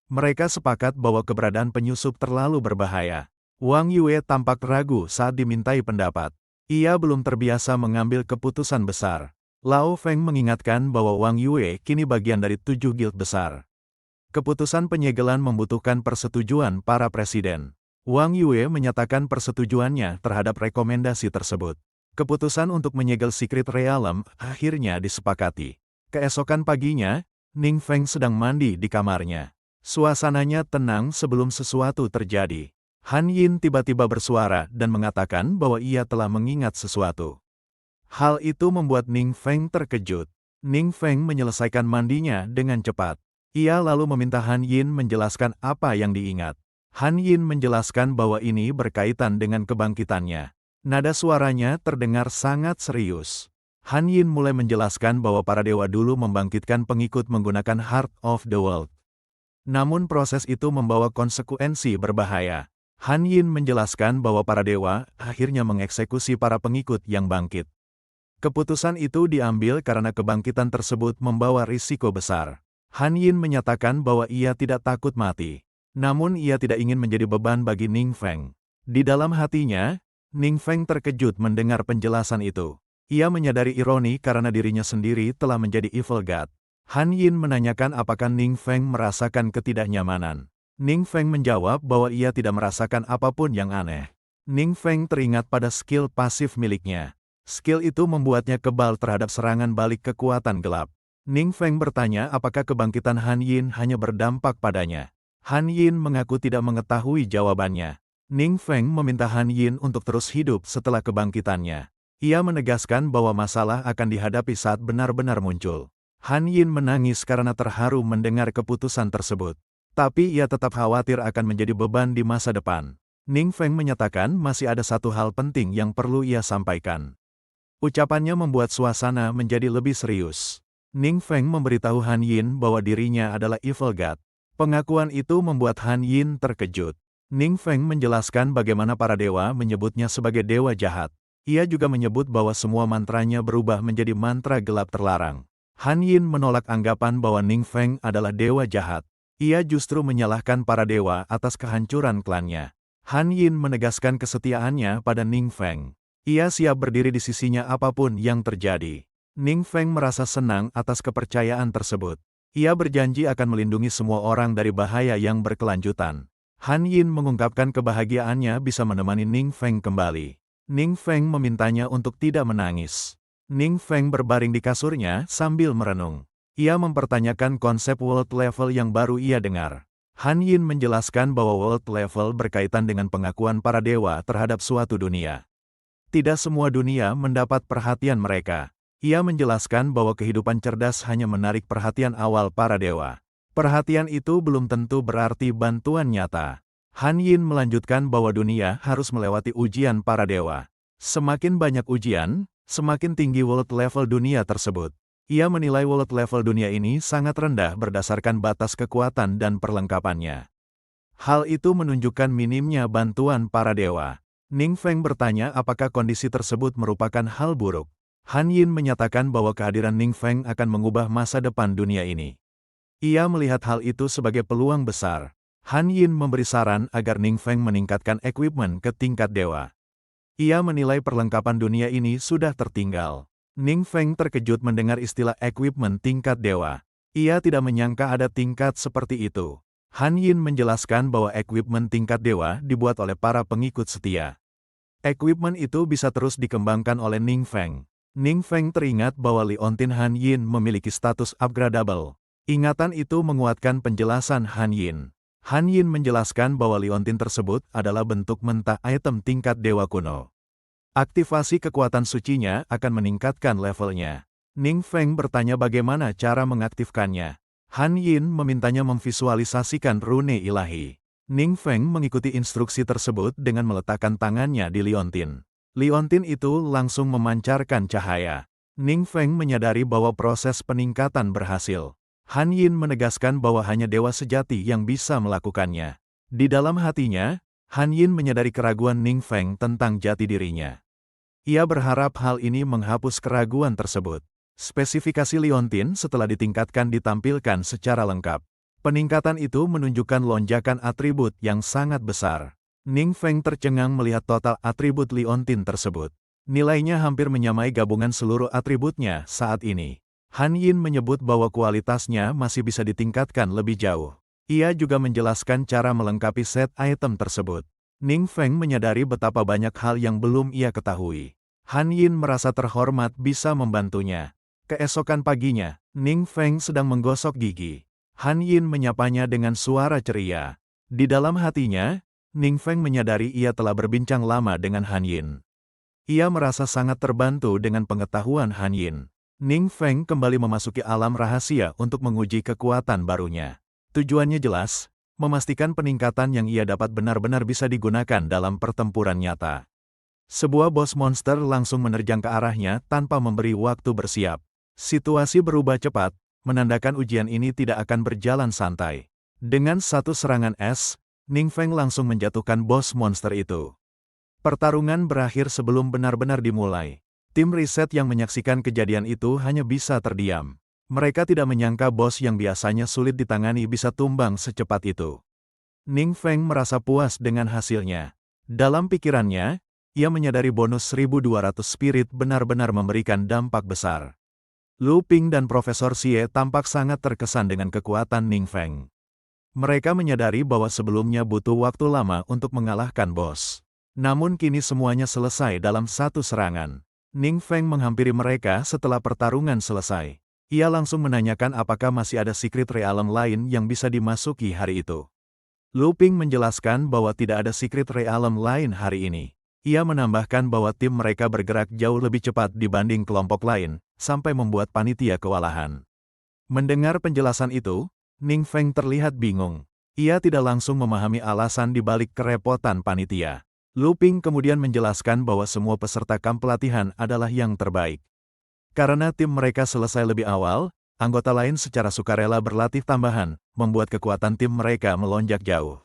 Mereka sepakat bahwa keberadaan penyusup terlalu berbahaya. Wang Yue tampak ragu saat dimintai pendapat. Ia belum terbiasa mengambil keputusan besar. Lao Feng mengingatkan bahwa Wang Yue kini bagian dari 7 guild besar. Keputusan penyegelan membutuhkan persetujuan para presiden. Wang Yue menyatakan persetujuannya terhadap rekomendasi tersebut. Keputusan untuk menyegel Secret Realm akhirnya disepakati. Keesokan paginya, Ning Feng sedang mandi di kamarnya. Suasananya tenang sebelum sesuatu terjadi. Han Yin tiba-tiba bersuara dan mengatakan bahwa ia telah mengingat sesuatu. Hal itu membuat Ning Feng terkejut. Ning Feng menyelesaikan mandinya dengan cepat. Ia lalu meminta Han Yin menjelaskan apa yang diingat. Han Yin menjelaskan bahwa ini berkaitan dengan kebangkitannya. Nada suaranya terdengar sangat serius. Han Yin mulai menjelaskan bahwa para dewa dulu membangkitkan pengikut menggunakan Heart of the World. Namun proses itu membawa konsekuensi berbahaya. Han Yin menjelaskan bahwa para dewa akhirnya mengeksekusi para pengikut yang bangkit. Keputusan itu diambil karena kebangkitan tersebut membawa risiko besar. Han Yin menyatakan bahwa ia tidak takut mati. Namun ia tidak ingin menjadi beban bagi Ning Feng. Di dalam hatinya, Ning Feng terkejut mendengar penjelasan itu. Ia menyadari ironi karena dirinya sendiri telah menjadi evil god. Han Yin menanyakan apakah Ning Feng merasakan ketidaknyamanan. Ning Feng menjawab bahwa ia tidak merasakan apapun yang aneh. Ning Feng teringat pada skill pasif miliknya. Skill itu membuatnya kebal terhadap serangan balik kekuatan gelap. Ning Feng bertanya apakah kebangkitan Han Yin hanya berdampak padanya. Han Yin mengaku tidak mengetahui jawabannya. Ning Feng meminta Han Yin untuk terus hidup setelah kebangkitannya. Ia menegaskan bahwa masalah akan dihadapi saat benar-benar muncul. Han Yin menangis karena terharu mendengar keputusan tersebut. Tapi ia tetap khawatir akan menjadi beban di masa depan. Ning Feng menyatakan masih ada satu hal penting yang perlu ia sampaikan. Ucapannya membuat suasana menjadi lebih serius. Ning Feng memberitahu Han Yin bahwa dirinya adalah evil god. Pengakuan itu membuat Han Yin terkejut. Ning Feng menjelaskan bagaimana para dewa menyebutnya sebagai dewa jahat. Ia juga menyebut bahwa semua mantranya berubah menjadi mantra gelap terlarang. Han Yin menolak anggapan bahwa Ning Feng adalah dewa jahat. Ia justru menyalahkan para dewa atas kehancuran klannya. Han Yin menegaskan kesetiaannya pada Ning Feng. Ia siap berdiri di sisinya apapun yang terjadi. Ning Feng merasa senang atas kepercayaan tersebut. Ia berjanji akan melindungi semua orang dari bahaya yang berkelanjutan. Han Yin mengungkapkan kebahagiaannya bisa menemani Ning Feng kembali. Ning Feng memintanya untuk tidak menangis. Ning Feng berbaring di kasurnya sambil merenung. Ia mempertanyakan konsep world level yang baru ia dengar. Han Yin menjelaskan bahwa world level berkaitan dengan pengakuan para dewa terhadap suatu dunia. Tidak semua dunia mendapat perhatian mereka. Ia menjelaskan bahwa kehidupan cerdas hanya menarik perhatian awal para dewa. Perhatian itu belum tentu berarti bantuan nyata. Han Yin melanjutkan bahwa dunia harus melewati ujian para dewa. Semakin banyak ujian, semakin tinggi world level dunia tersebut. Ia menilai world level dunia ini sangat rendah berdasarkan batas kekuatan dan perlengkapannya. Hal itu menunjukkan minimnya bantuan para dewa. Ning Feng bertanya apakah kondisi tersebut merupakan hal buruk. Han Yin menyatakan bahwa kehadiran Ning Feng akan mengubah masa depan dunia ini. Ia melihat hal itu sebagai peluang besar. Han Yin memberi saran agar Ning Feng meningkatkan equipment ke tingkat dewa. Ia menilai perlengkapan dunia ini sudah tertinggal. Ning Feng terkejut mendengar istilah equipment tingkat dewa. Ia tidak menyangka ada tingkat seperti itu. Han Yin menjelaskan bahwa equipment tingkat dewa dibuat oleh para pengikut setia. Equipment itu bisa terus dikembangkan oleh Ning Feng. Ning Feng teringat bahwa Liontin Han Yin memiliki status upgradable. Ingatan itu menguatkan penjelasan Han Yin. Han Yin menjelaskan bahwa Liontin tersebut adalah bentuk mentah item tingkat dewa kuno. Aktivasi kekuatan sucinya akan meningkatkan levelnya. Ning Feng bertanya bagaimana cara mengaktifkannya. Han Yin memintanya memvisualisasikan rune ilahi. Ning Feng mengikuti instruksi tersebut dengan meletakkan tangannya di Liontin. Liontin itu langsung memancarkan cahaya. Ning Feng menyadari bahwa proses peningkatan berhasil. Han Yin menegaskan bahwa hanya dewa sejati yang bisa melakukannya. Di dalam hatinya, Han Yin menyadari keraguan Ning Feng tentang jati dirinya. Ia berharap hal ini menghapus keraguan tersebut. Spesifikasi Liontin setelah ditingkatkan ditampilkan secara lengkap. Peningkatan itu menunjukkan lonjakan atribut yang sangat besar. Ning Feng tercengang melihat total atribut Liontin tersebut. Nilainya hampir menyamai gabungan seluruh atributnya saat ini. Han Yin menyebut bahwa kualitasnya masih bisa ditingkatkan lebih jauh. Ia juga menjelaskan cara melengkapi set item tersebut. Ning Feng menyadari betapa banyak hal yang belum ia ketahui. Han Yin merasa terhormat bisa membantunya. Keesokan paginya, Ning Feng sedang menggosok gigi. Han Yin menyapanya dengan suara ceria. Di dalam hatinya, Ning Feng menyadari ia telah berbincang lama dengan Han Yin. Ia merasa sangat terbantu dengan pengetahuan Han Yin. Ning Feng kembali memasuki alam rahasia untuk menguji kekuatan barunya. Tujuannya jelas, memastikan peningkatan yang ia dapat benar-benar bisa digunakan dalam pertempuran nyata. Sebuah bos monster langsung menerjang ke arahnya tanpa memberi waktu bersiap. Situasi berubah cepat, menandakan ujian ini tidak akan berjalan santai. Dengan satu serangan es, Ning Feng langsung menjatuhkan bos monster itu. Pertarungan berakhir sebelum benar-benar dimulai. Tim riset yang menyaksikan kejadian itu hanya bisa terdiam. Mereka tidak menyangka bos yang biasanya sulit ditangani bisa tumbang secepat itu. Ning Feng merasa puas dengan hasilnya. Dalam pikirannya, ia menyadari bonus 1200 spirit benar-benar memberikan dampak besar. Lu Ping dan Profesor Xie tampak sangat terkesan dengan kekuatan Ning Feng. Mereka menyadari bahwa sebelumnya butuh waktu lama untuk mengalahkan bos. Namun kini semuanya selesai dalam satu serangan. Ning Feng menghampiri mereka setelah pertarungan selesai. Ia langsung menanyakan apakah masih ada secret realm lain yang bisa dimasuki hari itu. Lu Ping menjelaskan bahwa tidak ada secret realm lain hari ini. Ia menambahkan bahwa tim mereka bergerak jauh lebih cepat dibanding kelompok lain, sampai membuat panitia kewalahan. Mendengar penjelasan itu, Ning Feng terlihat bingung. Ia tidak langsung memahami alasan dibalik kerepotan panitia. Lu Ping kemudian menjelaskan bahwa semua peserta kamp pelatihan adalah yang terbaik. Karena tim mereka selesai lebih awal, anggota lain secara sukarela berlatih tambahan, membuat kekuatan tim mereka melonjak jauh.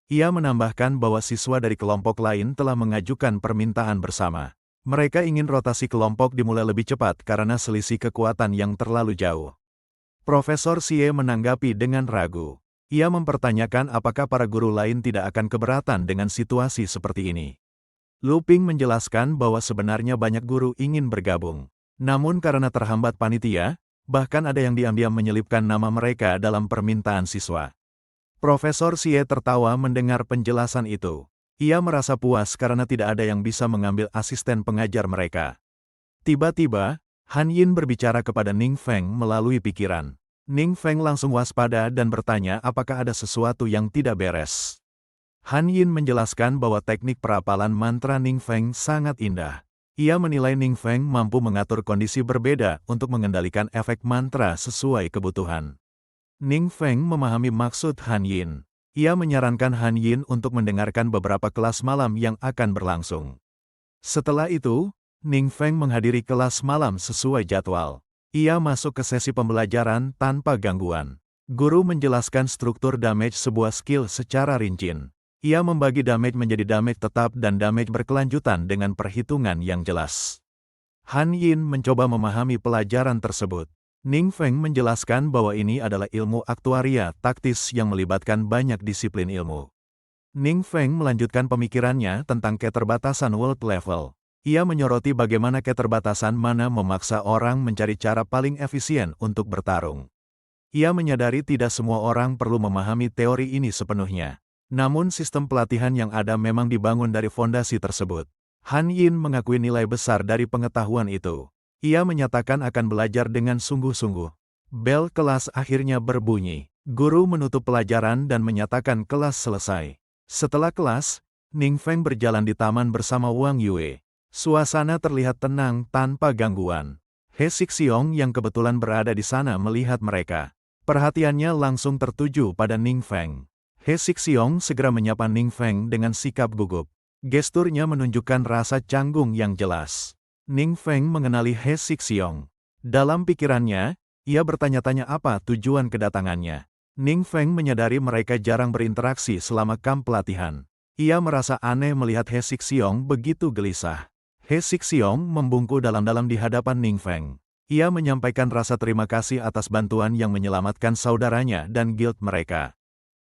Ia menambahkan bahwa siswa dari kelompok lain telah mengajukan permintaan bersama. Mereka ingin rotasi kelompok dimulai lebih cepat karena selisih kekuatan yang terlalu jauh. Profesor Xie menanggapi dengan ragu. Ia mempertanyakan apakah para guru lain tidak akan keberatan dengan situasi seperti ini. Lu Ping menjelaskan bahwa sebenarnya banyak guru ingin bergabung. Namun karena terhambat panitia, bahkan ada yang diam-diam menyelipkan nama mereka dalam permintaan siswa. Profesor Xie tertawa mendengar penjelasan itu. Ia merasa puas karena tidak ada yang bisa mengambil asisten pengajar mereka. Tiba-tiba, Han Yin berbicara kepada Ning Feng melalui pikiran. Ning Feng langsung waspada dan bertanya apakah ada sesuatu yang tidak beres. Han Yin menjelaskan bahwa teknik perapalan mantra Ning Feng sangat indah. Ia menilai Ning Feng mampu mengatur kondisi berbeda untuk mengendalikan efek mantra sesuai kebutuhan. Ning Feng memahami maksud Han Yin. Ia menyarankan Han Yin untuk mendengarkan beberapa kelas malam yang akan berlangsung. Setelah itu, Ning Feng menghadiri kelas malam sesuai jadwal. Ia masuk ke sesi pembelajaran tanpa gangguan. Guru menjelaskan struktur damage sebuah skill secara rinci. Ia membagi damage menjadi damage tetap dan damage berkelanjutan dengan perhitungan yang jelas. Han Yin mencoba memahami pelajaran tersebut. Ning Feng menjelaskan bahwa ini adalah ilmu aktuaria taktis yang melibatkan banyak disiplin ilmu. Ning Feng melanjutkan pemikirannya tentang keterbatasan world level. Ia menyoroti bagaimana keterbatasan mana memaksa orang mencari cara paling efisien untuk bertarung. Ia menyadari tidak semua orang perlu memahami teori ini sepenuhnya. Namun sistem pelatihan yang ada memang dibangun dari fondasi tersebut. Han Yin mengakui nilai besar dari pengetahuan itu. Ia menyatakan akan belajar dengan sungguh-sungguh. Bel kelas akhirnya berbunyi. Guru menutup pelajaran dan menyatakan kelas selesai. Setelah kelas, Ning Feng berjalan di taman bersama Wang Yue. Suasana terlihat tenang tanpa gangguan. He Xixiong yang kebetulan berada di sana melihat mereka. Perhatiannya langsung tertuju pada Ning Feng. He Xixiong segera menyapa Ning Feng dengan sikap gugup. Gesturnya menunjukkan rasa canggung yang jelas. Ning Feng mengenali He Xixiong. Dalam pikirannya, ia bertanya-tanya apa tujuan kedatangannya. Ning Feng menyadari mereka jarang berinteraksi selama kamp pelatihan. Ia merasa aneh melihat He Xixiong begitu gelisah. He Xixiong membungkuk dalam-dalam di hadapan Ning Feng. Ia menyampaikan rasa terima kasih atas bantuan yang menyelamatkan saudaranya dan guild mereka.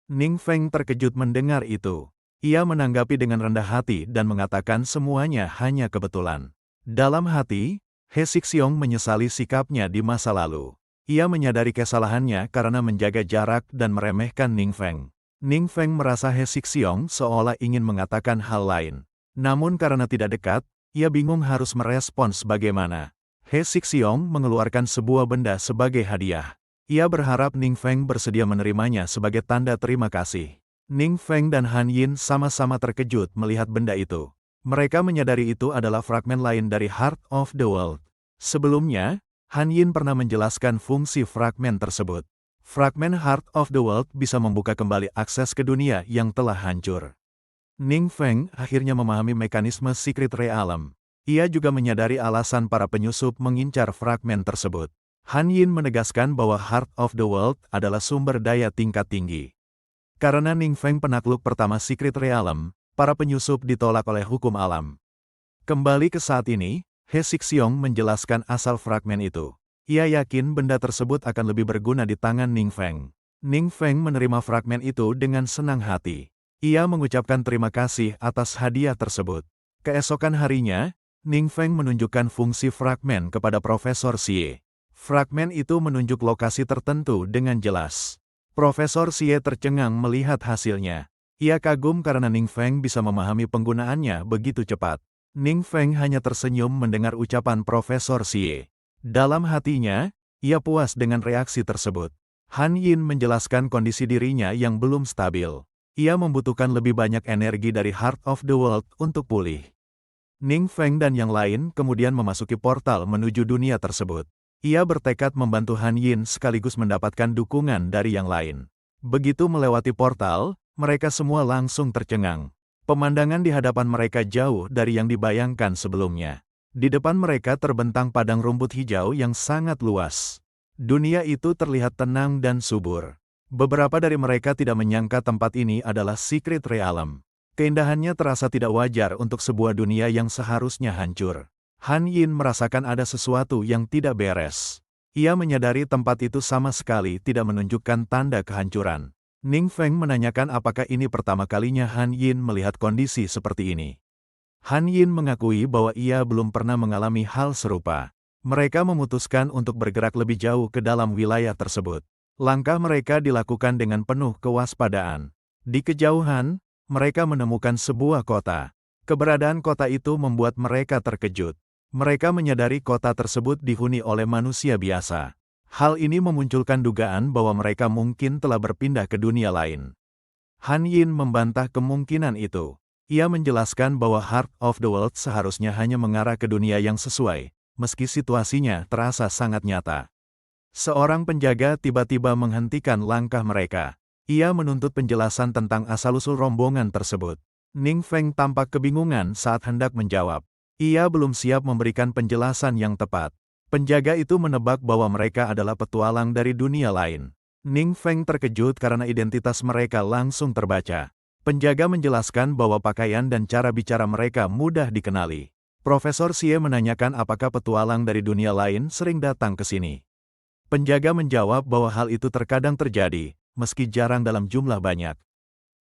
Ning Feng terkejut mendengar itu. Ia menanggapi dengan rendah hati dan mengatakan semuanya hanya kebetulan. Dalam hati, He Xixiong menyesali sikapnya di masa lalu. Ia menyadari kesalahannya karena menjaga jarak dan meremehkan Ning Feng. Ning Feng merasa He Xixiong seolah ingin mengatakan hal lain. Namun karena tidak dekat, ia bingung harus merespons bagaimana. He Xixiong mengeluarkan sebuah benda sebagai hadiah. Ia berharap Ning Feng bersedia menerimanya sebagai tanda terima kasih. Ning Feng dan Han Yin sama-sama terkejut melihat benda itu. Mereka menyadari itu adalah fragmen lain dari Heart of the World. Sebelumnya, Han Yin pernah menjelaskan fungsi fragmen tersebut. Fragmen Heart of the World bisa membuka kembali akses ke dunia yang telah hancur. Ning Feng akhirnya memahami mekanisme Secret Realm. Ia juga menyadari alasan para penyusup mengincar fragmen tersebut. Han Yin menegaskan bahwa Heart of the World adalah sumber daya tingkat tinggi. Karena Ning Feng penakluk pertama Secret Realm, para penyusup ditolak oleh hukum alam. Kembali ke saat ini, He Sixiong menjelaskan asal fragmen itu. Ia yakin benda tersebut akan lebih berguna di tangan Ning Feng. Ning Feng menerima fragmen itu dengan senang hati. Ia mengucapkan terima kasih atas hadiah tersebut. Keesokan harinya, Ning Feng menunjukkan fungsi fragmen kepada Profesor Xie. Fragmen itu menunjuk lokasi tertentu dengan jelas. Profesor Xie tercengang melihat hasilnya. Ia kagum karena Ning Feng bisa memahami penggunaannya begitu cepat. Ning Feng hanya tersenyum mendengar ucapan Profesor Xie. Dalam hatinya, ia puas dengan reaksi tersebut. Han Yin menjelaskan kondisi dirinya yang belum stabil. Ia membutuhkan lebih banyak energi dari Heart of the World untuk pulih. Ning Feng dan yang lain kemudian memasuki portal menuju dunia tersebut. Ia bertekad membantu Han Yin sekaligus mendapatkan dukungan dari yang lain. Begitu melewati portal, mereka semua langsung tercengang. Pemandangan di hadapan mereka jauh dari yang dibayangkan sebelumnya. Di depan mereka terbentang padang rumput hijau yang sangat luas. Dunia itu terlihat tenang dan subur. Beberapa dari mereka tidak menyangka tempat ini adalah Secret Realm. Keindahannya terasa tidak wajar untuk sebuah dunia yang seharusnya hancur. Han Yin merasakan ada sesuatu yang tidak beres. Ia menyadari tempat itu sama sekali tidak menunjukkan tanda kehancuran. Ning Feng menanyakan apakah ini pertama kalinya Han Yin melihat kondisi seperti ini. Han Yin mengakui bahwa ia belum pernah mengalami hal serupa. Mereka memutuskan untuk bergerak lebih jauh ke dalam wilayah tersebut. Langkah mereka dilakukan dengan penuh kewaspadaan. Di kejauhan, mereka menemukan sebuah kota. Keberadaan kota itu membuat mereka terkejut. Mereka menyadari kota tersebut dihuni oleh manusia biasa. Hal ini memunculkan dugaan bahwa mereka mungkin telah berpindah ke dunia lain. Han Yin membantah kemungkinan itu. Ia menjelaskan bahwa Heart of the World seharusnya hanya mengarah ke dunia yang sesuai, meski situasinya terasa sangat nyata. Seorang penjaga tiba-tiba menghentikan langkah mereka. Ia menuntut penjelasan tentang asal-usul rombongan tersebut. Ning Feng tampak kebingungan saat hendak menjawab. Ia belum siap memberikan penjelasan yang tepat. Penjaga itu menebak bahwa mereka adalah petualang dari dunia lain. Ning Feng terkejut karena identitas mereka langsung terbaca. Penjaga menjelaskan bahwa pakaian dan cara bicara mereka mudah dikenali. Profesor Xie menanyakan apakah petualang dari dunia lain sering datang ke sini. Penjaga menjawab bahwa hal itu terkadang terjadi, meski jarang dalam jumlah banyak.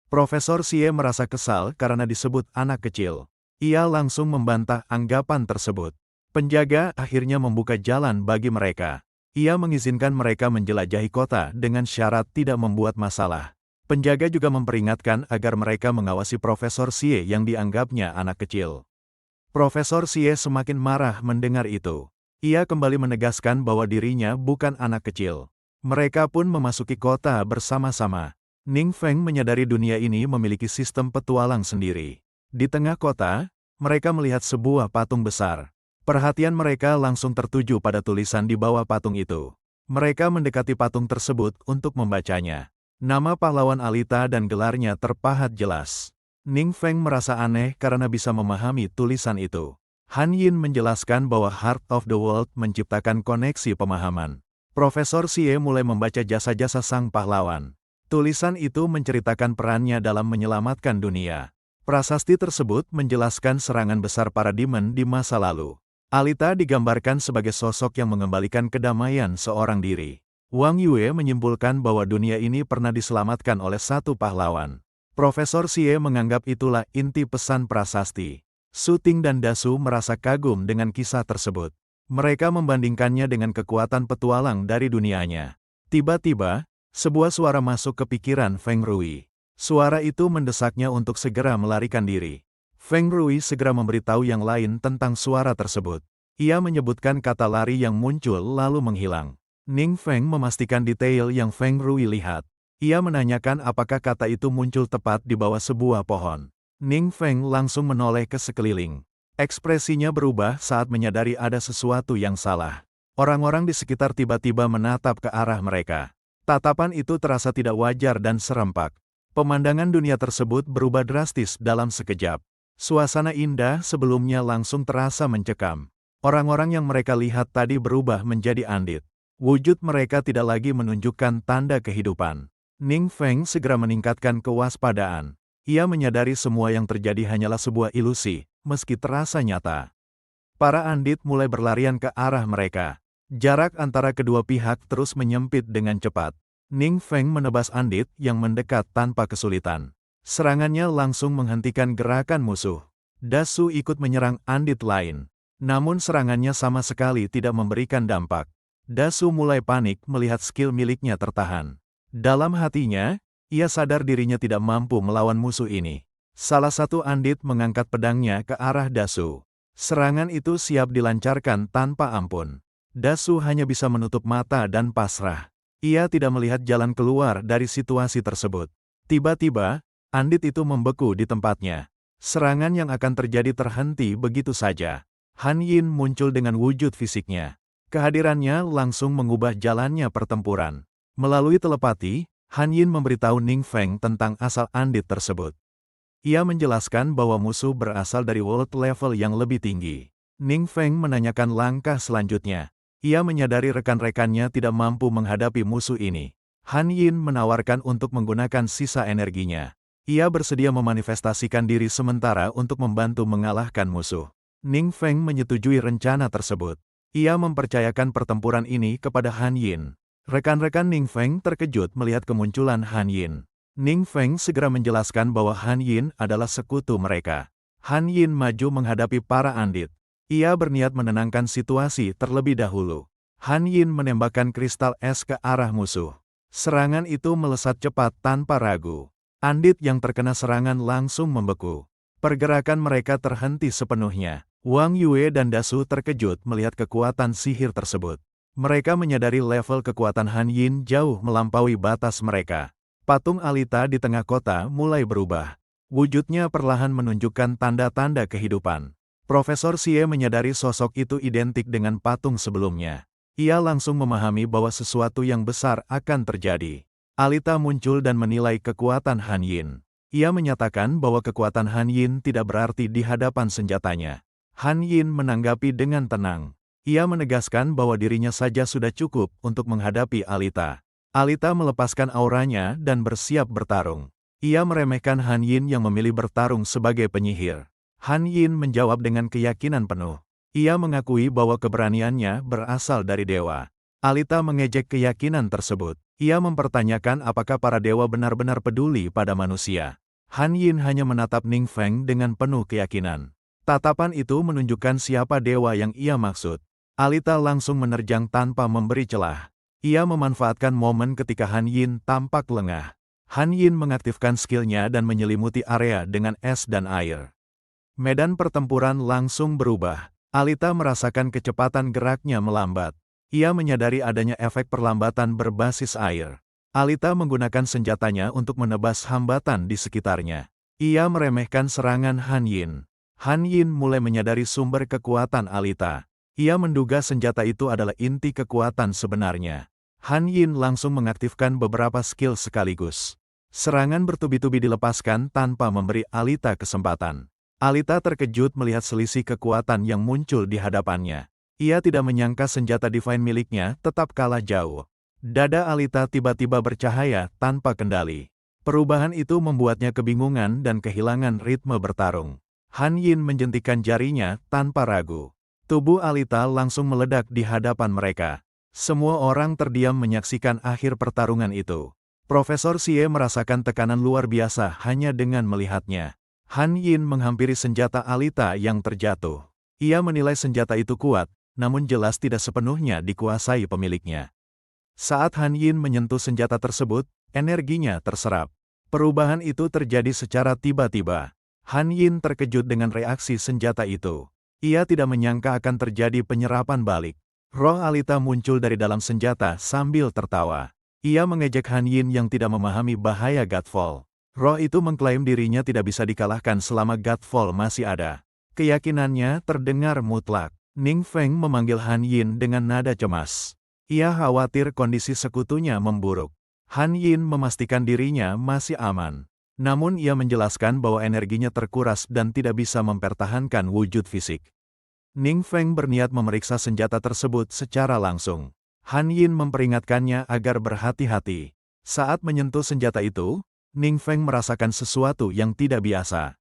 Profesor Xie merasa kesal karena disebut anak kecil. Ia langsung membantah anggapan tersebut. Penjaga akhirnya membuka jalan bagi mereka. Ia mengizinkan mereka menjelajahi kota dengan syarat tidak membuat masalah. Penjaga juga memperingatkan agar mereka mengawasi Profesor Xie yang dianggapnya anak kecil. Profesor Xie semakin marah mendengar itu. Ia kembali menegaskan bahwa dirinya bukan anak kecil. Mereka pun memasuki kota bersama-sama. Ning Feng menyadari dunia ini memiliki sistem petualang sendiri. Di tengah kota, mereka melihat sebuah patung besar. Perhatian mereka langsung tertuju pada tulisan di bawah patung itu. Mereka mendekati patung tersebut untuk membacanya. Nama pahlawan Alita dan gelarnya terpahat jelas. Ning Feng merasa aneh karena bisa memahami tulisan itu. Han Yin menjelaskan bahwa Heart of the World menciptakan koneksi pemahaman. Profesor Xie mulai membaca jasa-jasa sang pahlawan. Tulisan itu menceritakan perannya dalam menyelamatkan dunia. Prasasti tersebut menjelaskan serangan besar para demon di masa lalu. Alita digambarkan sebagai sosok yang mengembalikan kedamaian seorang diri. Wang Yue menyimpulkan bahwa dunia ini pernah diselamatkan oleh satu pahlawan. Profesor Xie menganggap itulah inti pesan prasasti. Su Ting dan Dasu merasa kagum dengan kisah tersebut. Mereka membandingkannya dengan kekuatan petualang dari dunianya. Tiba-tiba, sebuah suara masuk ke pikiran Feng Rui. Suara itu mendesaknya untuk segera melarikan diri. Feng Rui segera memberitahu yang lain tentang suara tersebut. Ia menyebutkan kata lari yang muncul lalu menghilang. Ning Feng memastikan detail yang Feng Rui lihat. Ia menanyakan apakah kata itu muncul tepat di bawah sebuah pohon. Ning Feng langsung menoleh ke sekeliling. Ekspresinya berubah saat menyadari ada sesuatu yang salah. Orang-orang di sekitar tiba-tiba menatap ke arah mereka. Tatapan itu terasa tidak wajar dan serempak. Pemandangan dunia tersebut berubah drastis dalam sekejap. Suasana indah sebelumnya langsung terasa mencekam. Orang-orang yang mereka lihat tadi berubah menjadi andit. Wujud mereka tidak lagi menunjukkan tanda kehidupan. Ning Feng segera meningkatkan kewaspadaan. Ia menyadari semua yang terjadi hanyalah sebuah ilusi, meski terasa nyata. Para andit mulai berlarian ke arah mereka. Jarak antara kedua pihak terus menyempit dengan cepat. Ning Feng menebas andit yang mendekat tanpa kesulitan. Serangannya langsung menghentikan gerakan musuh. Dasu ikut menyerang andit lain. Namun serangannya sama sekali tidak memberikan dampak. Dasu mulai panik melihat skill miliknya tertahan. Dalam hatinya, ia sadar dirinya tidak mampu melawan musuh ini. Salah satu andit mengangkat pedangnya ke arah Dasu. Serangan itu siap dilancarkan tanpa ampun. Dasu hanya bisa menutup mata dan pasrah. Ia tidak melihat jalan keluar dari situasi tersebut. Tiba-tiba, andit itu membeku di tempatnya. Serangan yang akan terjadi terhenti begitu saja. Han Yin muncul dengan wujud fisiknya. Kehadirannya langsung mengubah jalannya pertempuran. Melalui telepati, Han Yin memberitahu Ning Feng tentang asal andit tersebut. Ia menjelaskan bahwa musuh berasal dari world level yang lebih tinggi. Ning Feng menanyakan langkah selanjutnya. Ia menyadari rekan-rekannya tidak mampu menghadapi musuh ini. Han Yin menawarkan untuk menggunakan sisa energinya. Ia bersedia memanifestasikan diri sementara untuk membantu mengalahkan musuh. Ning Feng menyetujui rencana tersebut. Ia mempercayakan pertempuran ini kepada Han Yin. Rekan-rekan Ning Feng terkejut melihat kemunculan Han Yin. Ning Feng segera menjelaskan bahwa Han Yin adalah sekutu mereka. Han Yin maju menghadapi para andit. Ia berniat menenangkan situasi terlebih dahulu. Han Yin menembakkan kristal es ke arah musuh. Serangan itu melesat cepat tanpa ragu. Andit yang terkena serangan langsung membeku. Pergerakan mereka terhenti sepenuhnya. Wang Yue dan Dasu terkejut melihat kekuatan sihir tersebut. Mereka menyadari level kekuatan Han Yin jauh melampaui batas mereka. Patung Alita di tengah kota mulai berubah. Wujudnya perlahan menunjukkan tanda-tanda kehidupan. Profesor Xie menyadari sosok itu identik dengan patung sebelumnya. Ia langsung memahami bahwa sesuatu yang besar akan terjadi. Alita muncul dan menilai kekuatan Han Yin. Ia menyatakan bahwa kekuatan Han Yin tidak berarti di hadapan senjatanya. Han Yin menanggapi dengan tenang. Ia menegaskan bahwa dirinya saja sudah cukup untuk menghadapi Alita. Alita melepaskan auranya dan bersiap bertarung. Ia meremehkan Han Yin yang memilih bertarung sebagai penyihir. Han Yin menjawab dengan keyakinan penuh. Ia mengakui bahwa keberaniannya berasal dari dewa. Alita mengejek keyakinan tersebut. Ia mempertanyakan apakah para dewa benar-benar peduli pada manusia. Han Yin hanya menatap Ning Feng dengan penuh keyakinan. Tatapan itu menunjukkan siapa dewa yang ia maksud. Alita langsung menerjang tanpa memberi celah. Ia memanfaatkan momen ketika Han Yin tampak lengah. Han Yin mengaktifkan skillnya dan menyelimuti area dengan es dan air. Medan pertempuran langsung berubah. Alita merasakan kecepatan geraknya melambat. Ia menyadari adanya efek perlambatan berbasis air. Alita menggunakan senjatanya untuk menebas hambatan di sekitarnya. Ia meremehkan serangan Han Yin. Han Yin mulai menyadari sumber kekuatan Alita. Ia menduga senjata itu adalah inti kekuatan sebenarnya. Han Yin langsung mengaktifkan beberapa skill sekaligus. Serangan bertubi-tubi dilepaskan tanpa memberi Alita kesempatan. Alita terkejut melihat selisih kekuatan yang muncul di hadapannya. Ia tidak menyangka senjata divine miliknya tetap kalah jauh. Dada Alita tiba-tiba bercahaya tanpa kendali. Perubahan itu membuatnya kebingungan dan kehilangan ritme bertarung. Han Yin menjentikan jarinya tanpa ragu. Tubuh Alita langsung meledak di hadapan mereka. Semua orang terdiam menyaksikan akhir pertarungan itu. Profesor Xie merasakan tekanan luar biasa hanya dengan melihatnya. Han Yin menghampiri senjata Alita yang terjatuh. Ia menilai senjata itu kuat, namun jelas tidak sepenuhnya dikuasai pemiliknya. Saat Han Yin menyentuh senjata tersebut, energinya terserap. Perubahan itu terjadi secara tiba-tiba. Han Yin terkejut dengan reaksi senjata itu. Ia tidak menyangka akan terjadi penyerapan balik. Roh Alita muncul dari dalam senjata sambil tertawa. Ia mengejek Han Yin yang tidak memahami bahaya Godfall. Roh itu mengklaim dirinya tidak bisa dikalahkan selama Godfall masih ada. Keyakinannya terdengar mutlak. Ning Feng memanggil Han Yin dengan nada cemas. Ia khawatir kondisi sekutunya memburuk. Han Yin memastikan dirinya masih aman. Namun ia menjelaskan bahwa energinya terkuras dan tidak bisa mempertahankan wujud fisik. Ning Feng berniat memeriksa senjata tersebut secara langsung. Han Yin memperingatkannya agar berhati-hati. Saat menyentuh senjata itu, Ning Feng merasakan sesuatu yang tidak biasa.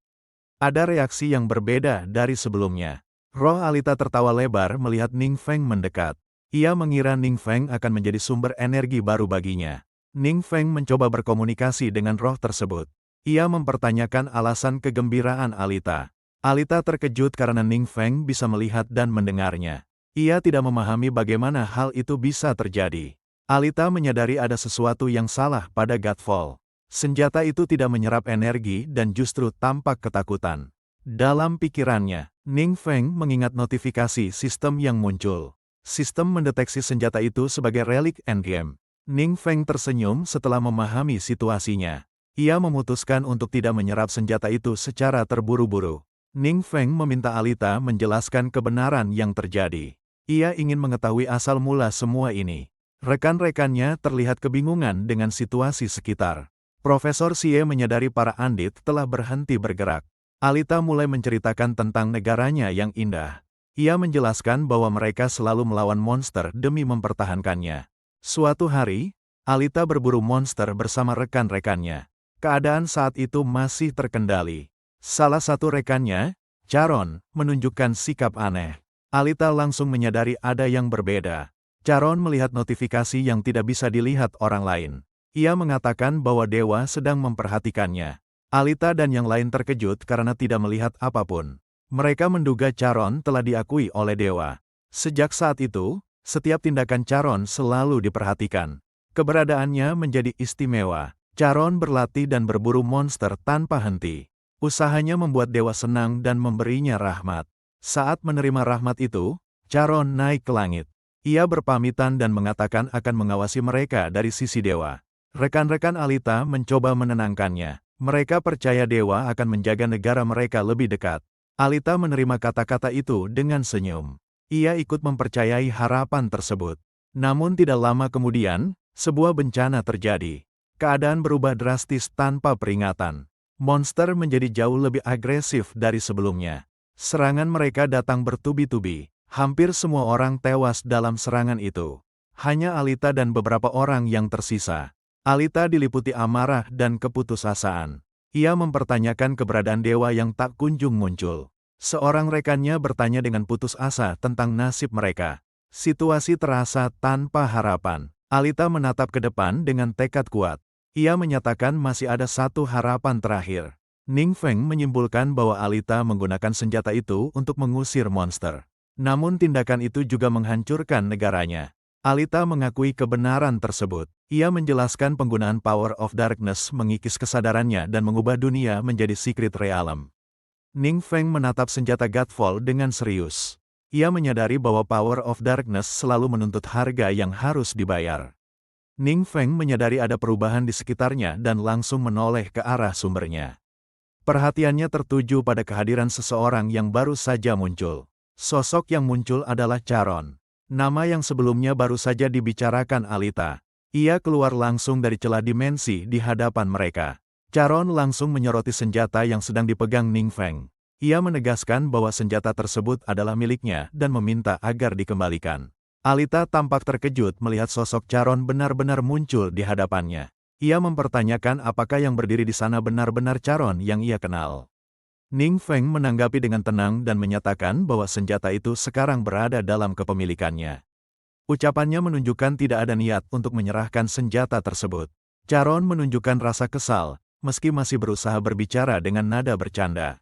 Ada reaksi yang berbeda dari sebelumnya. Roh Alita tertawa lebar melihat Ning Feng mendekat. Ia mengira Ning Feng akan menjadi sumber energi baru baginya. Ning Feng mencoba berkomunikasi dengan roh tersebut. Ia mempertanyakan alasan kegembiraan Alita. Alita terkejut karena Ning Feng bisa melihat dan mendengarnya. Ia tidak memahami bagaimana hal itu bisa terjadi. Alita menyadari ada sesuatu yang salah pada Godfall. Senjata itu tidak menyerap energi dan justru tampak ketakutan. Dalam pikirannya, Ning Feng mengingat notifikasi sistem yang muncul. Sistem mendeteksi senjata itu sebagai relik endgame. Ning Feng tersenyum setelah memahami situasinya. Ia memutuskan untuk tidak menyerap senjata itu secara terburu-buru. Ning Feng meminta Alita menjelaskan kebenaran yang terjadi. Ia ingin mengetahui asal mula semua ini. Rekan-rekannya terlihat kebingungan dengan situasi sekitar. Profesor Xie menyadari para Andit telah berhenti bergerak. Alita mulai menceritakan tentang negaranya yang indah. Ia menjelaskan bahwa mereka selalu melawan monster demi mempertahankannya. Suatu hari, Alita berburu monster bersama rekan-rekannya. Keadaan saat itu masih terkendali. Salah satu rekannya, Charon, menunjukkan sikap aneh. Alita langsung menyadari ada yang berbeda. Charon melihat notifikasi yang tidak bisa dilihat orang lain. Ia mengatakan bahwa dewa sedang memperhatikannya. Alita dan yang lain terkejut karena tidak melihat apapun. Mereka menduga Charon telah diakui oleh dewa. Sejak saat itu, setiap tindakan Charon selalu diperhatikan. Keberadaannya menjadi istimewa. Charon berlatih dan berburu monster tanpa henti. Usahanya membuat dewa senang dan memberinya rahmat. Saat menerima rahmat itu, Charon naik ke langit. Ia berpamitan dan mengatakan akan mengawasi mereka dari sisi dewa. Rekan-rekan Alita mencoba menenangkannya. Mereka percaya dewa akan menjaga negara mereka lebih dekat. Alita menerima kata-kata itu dengan senyum. Ia ikut mempercayai harapan tersebut. Namun tidak lama kemudian, sebuah bencana terjadi. Keadaan berubah drastis tanpa peringatan. Monster menjadi jauh lebih agresif dari sebelumnya. Serangan mereka datang bertubi-tubi. Hampir semua orang tewas dalam serangan itu. Hanya Alita dan beberapa orang yang tersisa. Alita diliputi amarah dan keputusasaan. Ia mempertanyakan keberadaan dewa yang tak kunjung muncul. Seorang rekannya bertanya dengan putus asa tentang nasib mereka. Situasi terasa tanpa harapan. Alita menatap ke depan dengan tekad kuat. Ia menyatakan masih ada satu harapan terakhir. Ning Feng menyimpulkan bahwa Alita menggunakan senjata itu untuk mengusir monster. Namun tindakan itu juga menghancurkan negaranya. Alita mengakui kebenaran tersebut. Ia menjelaskan penggunaan Power of Darkness mengikis kesadarannya dan mengubah dunia menjadi Secret Realm. Ning Feng menatap senjata Godfall dengan serius. Ia menyadari bahwa Power of Darkness selalu menuntut harga yang harus dibayar. Ning Feng menyadari ada perubahan di sekitarnya dan langsung menoleh ke arah sumbernya. Perhatiannya tertuju pada kehadiran seseorang yang baru saja muncul. Sosok yang muncul adalah Charon. Nama yang sebelumnya baru saja dibicarakan Alita. Ia keluar langsung dari celah dimensi di hadapan mereka. Charon langsung menyoroti senjata yang sedang dipegang Ning Feng. Ia menegaskan bahwa senjata tersebut adalah miliknya dan meminta agar dikembalikan. Alita tampak terkejut melihat sosok Charon benar-benar muncul di hadapannya. Ia mempertanyakan apakah yang berdiri di sana benar-benar Charon yang ia kenal. Ning Feng menanggapi dengan tenang dan menyatakan bahwa senjata itu sekarang berada dalam kepemilikannya. Ucapannya menunjukkan tidak ada niat untuk menyerahkan senjata tersebut. Charon menunjukkan rasa kesal, meski masih berusaha berbicara dengan nada bercanda.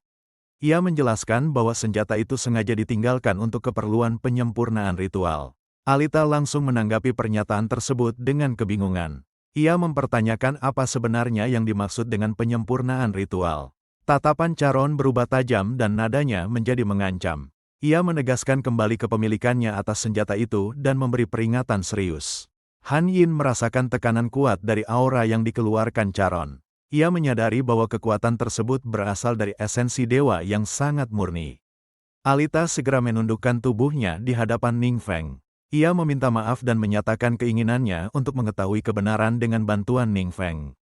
Ia menjelaskan bahwa senjata itu sengaja ditinggalkan untuk keperluan penyempurnaan ritual. Alita langsung menanggapi pernyataan tersebut dengan kebingungan. Ia mempertanyakan apa sebenarnya yang dimaksud dengan penyempurnaan ritual. Tatapan Charon berubah tajam dan nadanya menjadi mengancam. Ia menegaskan kembali kepemilikannya atas senjata itu dan memberi peringatan serius. Han Yin merasakan tekanan kuat dari aura yang dikeluarkan Charon. Ia menyadari bahwa kekuatan tersebut berasal dari esensi dewa yang sangat murni. Alita segera menundukkan tubuhnya di hadapan Ning Feng. Ia meminta maaf dan menyatakan keinginannya untuk mengetahui kebenaran dengan bantuan Ning Feng.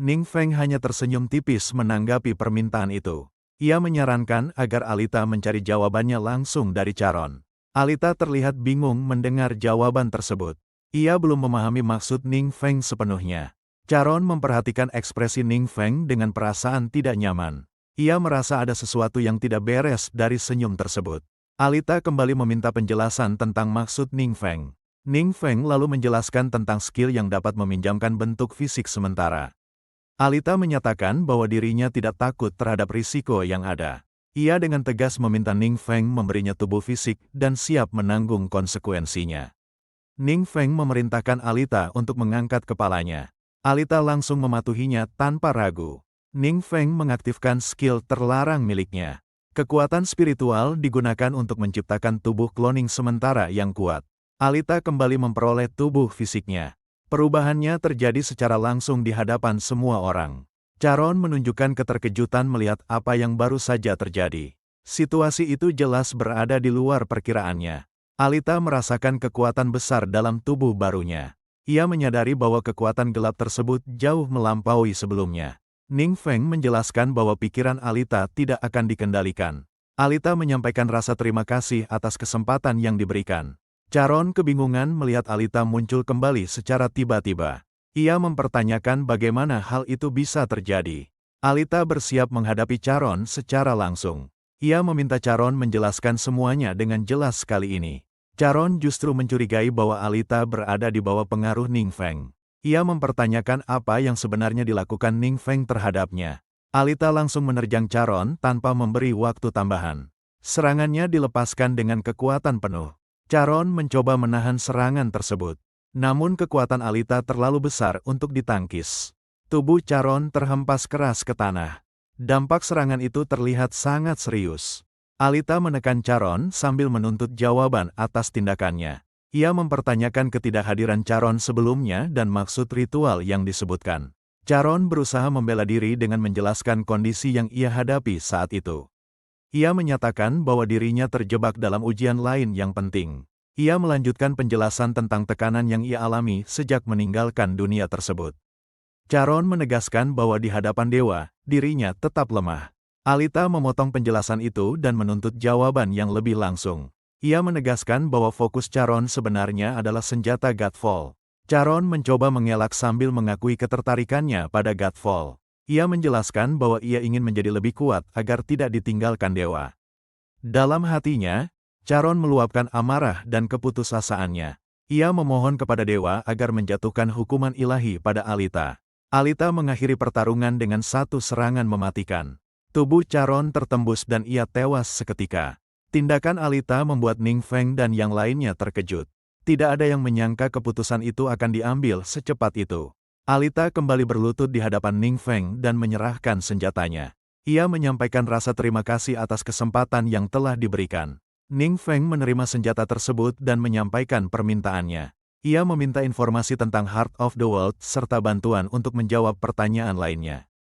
Ning Feng hanya tersenyum tipis menanggapi permintaan itu. Ia menyarankan agar Alita mencari jawabannya langsung dari Charon. Alita terlihat bingung mendengar jawaban tersebut. Ia belum memahami maksud Ning Feng sepenuhnya. Charon memperhatikan ekspresi Ning Feng dengan perasaan tidak nyaman. Ia merasa ada sesuatu yang tidak beres dari senyum tersebut. Alita kembali meminta penjelasan tentang maksud Ning Feng. Ning Feng lalu menjelaskan tentang skill yang dapat meminjamkan bentuk fisik sementara. Alita menyatakan bahwa dirinya tidak takut terhadap risiko yang ada. Ia dengan tegas meminta Ning Feng memberinya tubuh fisik dan siap menanggung konsekuensinya. Ning Feng memerintahkan Alita untuk mengangkat kepalanya. Alita langsung mematuhinya tanpa ragu. Ning Feng mengaktifkan skill terlarang miliknya. Kekuatan spiritual digunakan untuk menciptakan tubuh cloning sementara yang kuat. Alita kembali memperoleh tubuh fisiknya. Perubahannya terjadi secara langsung di hadapan semua orang. Charon menunjukkan keterkejutan melihat apa yang baru saja terjadi. Situasi itu jelas berada di luar perkiraannya. Alita merasakan kekuatan besar dalam tubuh barunya. Ia menyadari bahwa kekuatan gelap tersebut jauh melampaui sebelumnya. Ning Feng menjelaskan bahwa pikiran Alita tidak akan dikendalikan. Alita menyampaikan rasa terima kasih atas kesempatan yang diberikan. Charon kebingungan melihat Alita muncul kembali secara tiba-tiba. Ia mempertanyakan bagaimana hal itu bisa terjadi. Alita bersiap menghadapi Charon secara langsung. Ia meminta Charon menjelaskan semuanya dengan jelas kali ini. Charon justru mencurigai bahwa Alita berada di bawah pengaruh Ning Feng. Ia mempertanyakan apa yang sebenarnya dilakukan Ning Feng terhadapnya. Alita langsung menerjang Charon tanpa memberi waktu tambahan. Serangannya dilepaskan dengan kekuatan penuh. Charon mencoba menahan serangan tersebut. Namun kekuatan Alita terlalu besar untuk ditangkis. Tubuh Charon terhempas keras ke tanah. Dampak serangan itu terlihat sangat serius. Alita menekan Charon sambil menuntut jawaban atas tindakannya. Ia mempertanyakan ketidakhadiran Charon sebelumnya dan maksud ritual yang disebutkan. Charon berusaha membela diri dengan menjelaskan kondisi yang ia hadapi saat itu. Ia menyatakan bahwa dirinya terjebak dalam ujian lain yang penting. Ia melanjutkan penjelasan tentang tekanan yang ia alami sejak meninggalkan dunia tersebut. Charon menegaskan bahwa di hadapan dewa, dirinya tetap lemah. Alita memotong penjelasan itu dan menuntut jawaban yang lebih langsung. Ia menegaskan bahwa fokus Charon sebenarnya adalah senjata Godfall. Charon mencoba mengelak sambil mengakui ketertarikannya pada Godfall. Ia menjelaskan bahwa ia ingin menjadi lebih kuat agar tidak ditinggalkan dewa. Dalam hatinya, Charon meluapkan amarah dan keputusasaannya. Ia memohon kepada dewa agar menjatuhkan hukuman ilahi pada Alita. Alita mengakhiri pertarungan dengan satu serangan mematikan. Tubuh Charon tertembus dan ia tewas seketika. Tindakan Alita membuat Ning Feng dan yang lainnya terkejut. Tidak ada yang menyangka keputusan itu akan diambil secepat itu. Alita kembali berlutut di hadapan Ning Feng dan menyerahkan senjatanya. Ia menyampaikan rasa terima kasih atas kesempatan yang telah diberikan. Ning Feng menerima senjata tersebut dan menyampaikan permintaannya. Ia meminta informasi tentang Heart of the World serta bantuan untuk menjawab pertanyaan lainnya.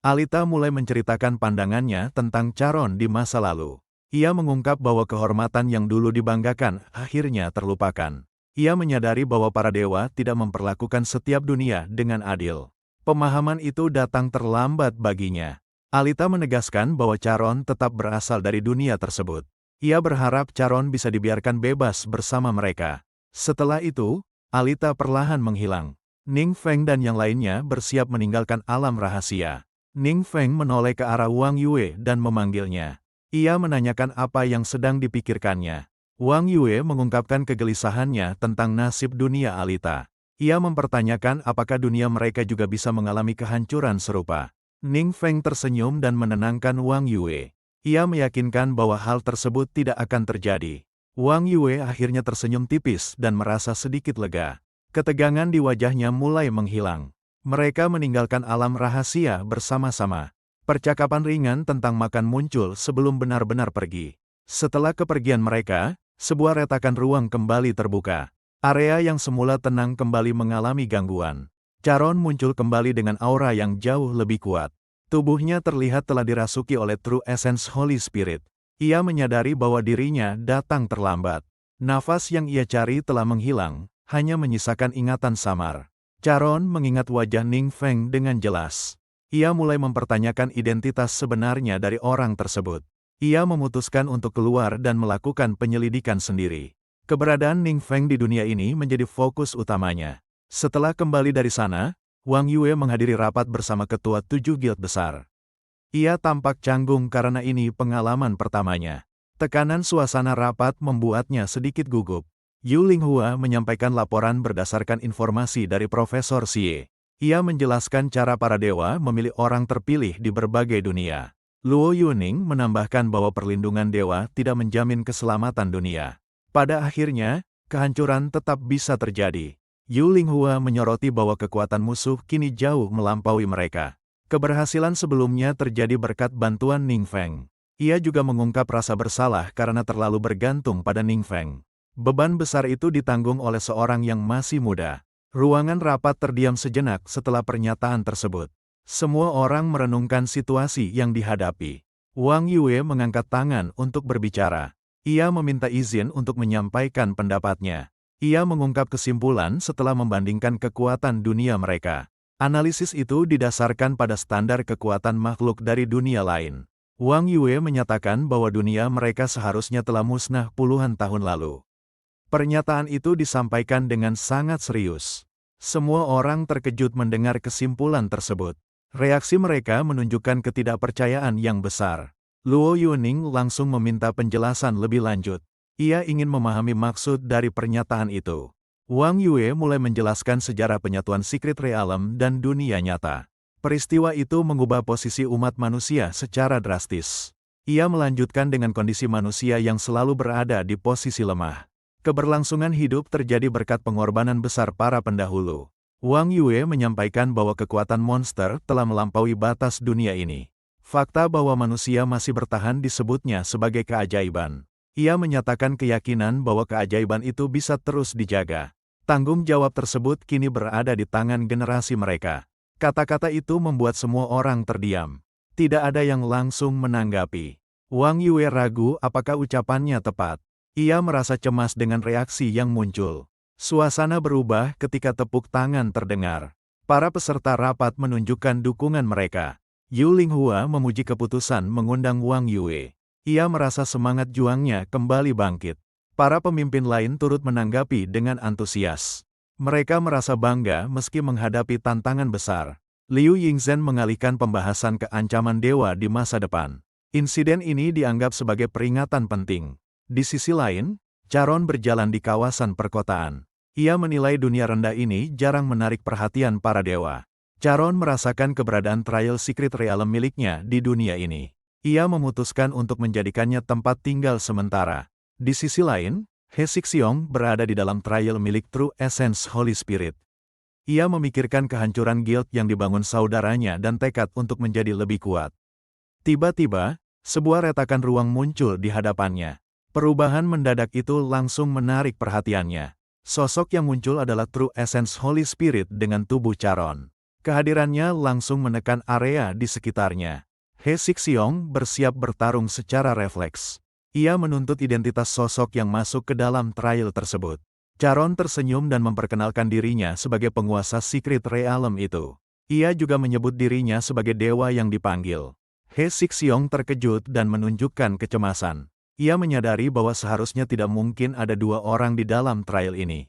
Alita mulai menceritakan pandangannya tentang Charon di masa lalu. Ia mengungkap bahwa kehormatan yang dulu dibanggakan akhirnya terlupakan. Ia menyadari bahwa para dewa tidak memperlakukan setiap dunia dengan adil. Pemahaman itu datang terlambat baginya. Alita menegaskan bahwa Charon tetap berasal dari dunia tersebut. Ia berharap Charon bisa dibiarkan bebas bersama mereka. Setelah itu, Alita perlahan menghilang. Ning Feng dan yang lainnya bersiap meninggalkan alam rahasia. Ning Feng menoleh ke arah Wang Yue dan memanggilnya. Ia menanyakan apa yang sedang dipikirkannya. Wang Yue mengungkapkan kegelisahannya tentang nasib dunia Alita. Ia mempertanyakan apakah dunia mereka juga bisa mengalami kehancuran serupa. Ning Feng tersenyum dan menenangkan Wang Yue. Ia meyakinkan bahwa hal tersebut tidak akan terjadi. Wang Yue akhirnya tersenyum tipis dan merasa sedikit lega. Ketegangan di wajahnya mulai menghilang. Mereka meninggalkan alam rahasia bersama-sama. Percakapan ringan tentang makan muncul sebelum benar-benar pergi. Setelah kepergian mereka, sebuah retakan ruang kembali terbuka. Area yang semula tenang kembali mengalami gangguan. Charon muncul kembali dengan aura yang jauh lebih kuat. Tubuhnya terlihat telah dirasuki oleh True Essence Holy Spirit. Ia menyadari bahwa dirinya datang terlambat. Nafas yang ia cari telah menghilang, hanya menyisakan ingatan samar. Charon mengingat wajah Ning Feng dengan jelas. Ia mulai mempertanyakan identitas sebenarnya dari orang tersebut. Ia memutuskan untuk keluar dan melakukan penyelidikan sendiri. Keberadaan Ning Feng di dunia ini menjadi fokus utamanya. Setelah kembali dari sana, Wang Yue menghadiri rapat bersama ketua 7 guild besar. Ia tampak canggung karena ini pengalaman pertamanya. Tekanan suasana rapat membuatnya sedikit gugup. Yu Linghua menyampaikan laporan berdasarkan informasi dari Profesor Xie. Ia menjelaskan cara para dewa memilih orang terpilih di berbagai dunia. Luo Yuning menambahkan bahwa perlindungan dewa tidak menjamin keselamatan dunia. Pada akhirnya, kehancuran tetap bisa terjadi. Yu Linghua menyoroti bahwa kekuatan musuh kini jauh melampaui mereka. Keberhasilan sebelumnya terjadi berkat bantuan Ning Feng. Ia juga mengungkap rasa bersalah karena terlalu bergantung pada Ning Feng. Beban besar itu ditanggung oleh seorang yang masih muda. Ruangan rapat terdiam sejenak setelah pernyataan tersebut. Semua orang merenungkan situasi yang dihadapi. Wang Yue mengangkat tangan untuk berbicara. Ia meminta izin untuk menyampaikan pendapatnya. Ia mengungkap kesimpulan setelah membandingkan kekuatan dunia mereka. Analisis itu didasarkan pada standar kekuatan makhluk dari dunia lain. Wang Yue menyatakan bahwa dunia mereka seharusnya telah musnah puluhan tahun lalu. Pernyataan itu disampaikan dengan sangat serius. Semua orang terkejut mendengar kesimpulan tersebut. Reaksi mereka menunjukkan ketidakpercayaan yang besar. Luo Yuning langsung meminta penjelasan lebih lanjut. Ia ingin memahami maksud dari pernyataan itu. Wang Yue mulai menjelaskan sejarah penyatuan Secret Realm dan dunia nyata. Peristiwa itu mengubah posisi umat manusia secara drastis. Ia melanjutkan dengan kondisi manusia yang selalu berada di posisi lemah. Keberlangsungan hidup terjadi berkat pengorbanan besar para pendahulu. Wang Yue menyampaikan bahwa kekuatan monster telah melampaui batas dunia ini. Fakta bahwa manusia masih bertahan disebutnya sebagai keajaiban. Ia menyatakan keyakinan bahwa keajaiban itu bisa terus dijaga. Tanggung jawab tersebut kini berada di tangan generasi mereka. Kata-kata itu membuat semua orang terdiam. Tidak ada yang langsung menanggapi. Wang Yue ragu apakah ucapannya tepat. Ia merasa cemas dengan reaksi yang muncul. Suasana berubah ketika tepuk tangan terdengar. Para peserta rapat menunjukkan dukungan mereka. Yu Linghua memuji keputusan mengundang Wang Yue. Ia merasa semangat juangnya kembali bangkit. Para pemimpin lain turut menanggapi dengan antusias. Mereka merasa bangga meski menghadapi tantangan besar. Liu Yingzhen mengalihkan pembahasan ke ancaman dewa di masa depan. Insiden ini dianggap sebagai peringatan penting. Di sisi lain, Charon berjalan di kawasan perkotaan. Ia menilai dunia rendah ini jarang menarik perhatian para dewa. Charon merasakan keberadaan Trial Secret Realm miliknya di dunia ini. Ia memutuskan untuk menjadikannya tempat tinggal sementara. Di sisi lain, He Xixiong berada di dalam trial milik True Essence Holy Spirit. Ia memikirkan kehancuran guild yang dibangun saudaranya dan tekad untuk menjadi lebih kuat. Tiba-tiba, sebuah retakan ruang muncul di hadapannya. Perubahan mendadak itu langsung menarik perhatiannya. Sosok yang muncul adalah True Essence Holy Spirit dengan tubuh Charon. Kehadirannya langsung menekan area di sekitarnya. He Xixiong bersiap bertarung secara refleks. Ia menuntut identitas sosok yang masuk ke dalam trial tersebut. Charon tersenyum dan memperkenalkan dirinya sebagai penguasa Secret Realm itu. Ia juga menyebut dirinya sebagai dewa yang dipanggil. He Xixiong terkejut dan menunjukkan kecemasan. Ia menyadari bahwa seharusnya tidak mungkin ada dua orang di dalam trial ini.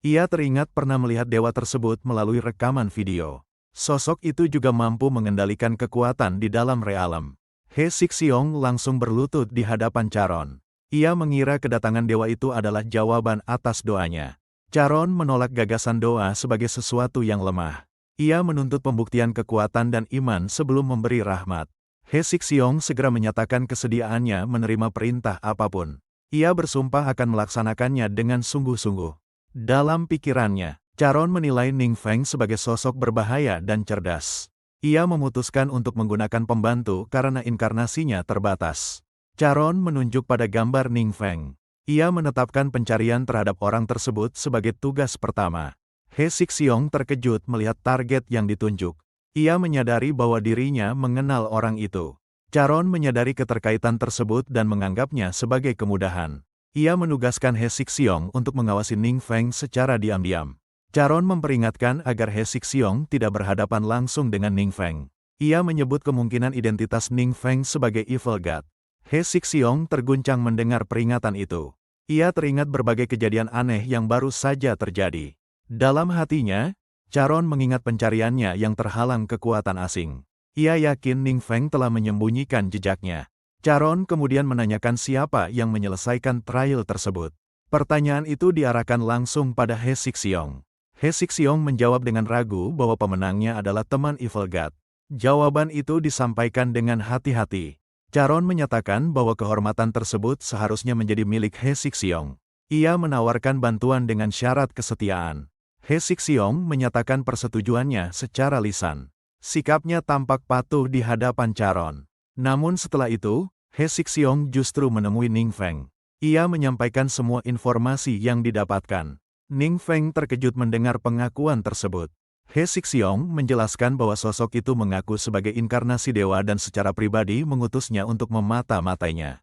Ia teringat pernah melihat dewa tersebut melalui rekaman video. Sosok itu juga mampu mengendalikan kekuatan di dalam realem. He Xixiong langsung berlutut di hadapan Charon. Ia mengira kedatangan dewa itu adalah jawaban atas doanya. Charon menolak gagasan doa sebagai sesuatu yang lemah. Ia menuntut pembuktian kekuatan dan iman sebelum memberi rahmat. He Xixiong segera menyatakan kesediaannya menerima perintah apapun. Ia bersumpah akan melaksanakannya dengan sungguh-sungguh. Dalam pikirannya, Charon menilai Ning Feng sebagai sosok berbahaya dan cerdas. Ia memutuskan untuk menggunakan pembantu karena inkarnasinya terbatas. Charon menunjuk pada gambar Ning Feng. Ia menetapkan pencarian terhadap orang tersebut sebagai tugas pertama. He Sixiong terkejut melihat target yang ditunjuk. Ia menyadari bahwa dirinya mengenal orang itu. Charon menyadari keterkaitan tersebut dan menganggapnya sebagai kemudahan. Ia menugaskan He Sixiong untuk mengawasi Ning Feng secara diam-diam. Charon memperingatkan agar He Sixiong tidak berhadapan langsung dengan Ning Feng. Ia menyebut kemungkinan identitas Ning Feng sebagai Evil God. He Sixiong terguncang mendengar peringatan itu. Ia teringat berbagai kejadian aneh yang baru saja terjadi. Dalam hatinya, Charon mengingat pencariannya yang terhalang kekuatan asing. Ia yakin Ning Feng telah menyembunyikan jejaknya. Charon kemudian menanyakan siapa yang menyelesaikan trial tersebut. Pertanyaan itu diarahkan langsung pada He Sixiong. He Sixiong menjawab dengan ragu bahwa pemenangnya adalah teman Evil God. Jawaban itu disampaikan dengan hati-hati. Charon menyatakan bahwa kehormatan tersebut seharusnya menjadi milik He Sixiong. Ia menawarkan bantuan dengan syarat kesetiaan. He Sixiong menyatakan persetujuannya secara lisan. Sikapnya tampak patuh di hadapan Charon. Namun setelah itu, He Sixiong justru menemui Ning Feng. Ia menyampaikan semua informasi yang didapatkan. Ning Feng terkejut mendengar pengakuan tersebut. He Sixiong menjelaskan bahwa sosok itu mengaku sebagai inkarnasi dewa dan secara pribadi mengutusnya untuk memata-matainya.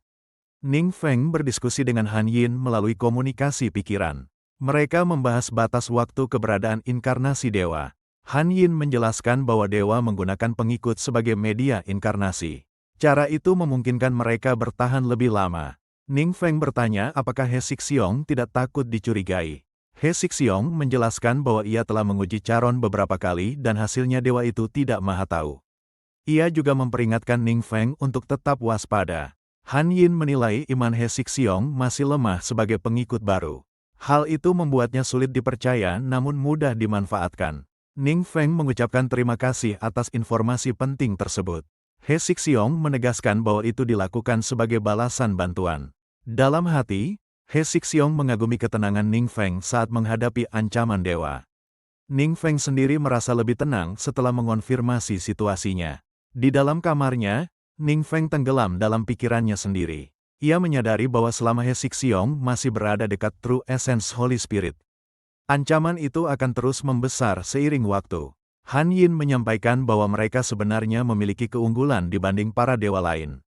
Ning Feng berdiskusi dengan Han Yin melalui komunikasi pikiran. Mereka membahas batas waktu keberadaan inkarnasi dewa. Han Yin menjelaskan bahwa dewa menggunakan pengikut sebagai media inkarnasi. Cara itu memungkinkan mereka bertahan lebih lama. Ning Feng bertanya apakah He Sixiong tidak takut dicurigai. He Sixiong menjelaskan bahwa ia telah menguji Charon beberapa kali dan hasilnya dewa itu tidak maha tahu. Ia juga memperingatkan Ning Feng untuk tetap waspada. Han Yin menilai iman He Sixiong masih lemah sebagai pengikut baru. Hal itu membuatnya sulit dipercaya namun mudah dimanfaatkan. Ning Feng mengucapkan terima kasih atas informasi penting tersebut. He Sixiong menegaskan bahwa itu dilakukan sebagai balasan bantuan. Dalam hati, He Sixiong mengagumi ketenangan Ning Feng saat menghadapi ancaman dewa. Ning Feng sendiri merasa lebih tenang setelah mengonfirmasi situasinya. Di dalam kamarnya, Ning Feng tenggelam dalam pikirannya sendiri. Ia menyadari bahwa selama He Sixiong masih berada dekat True Essence Holy Spirit, ancaman itu akan terus membesar seiring waktu. Han Yin menyampaikan bahwa mereka sebenarnya memiliki keunggulan dibanding para dewa lain.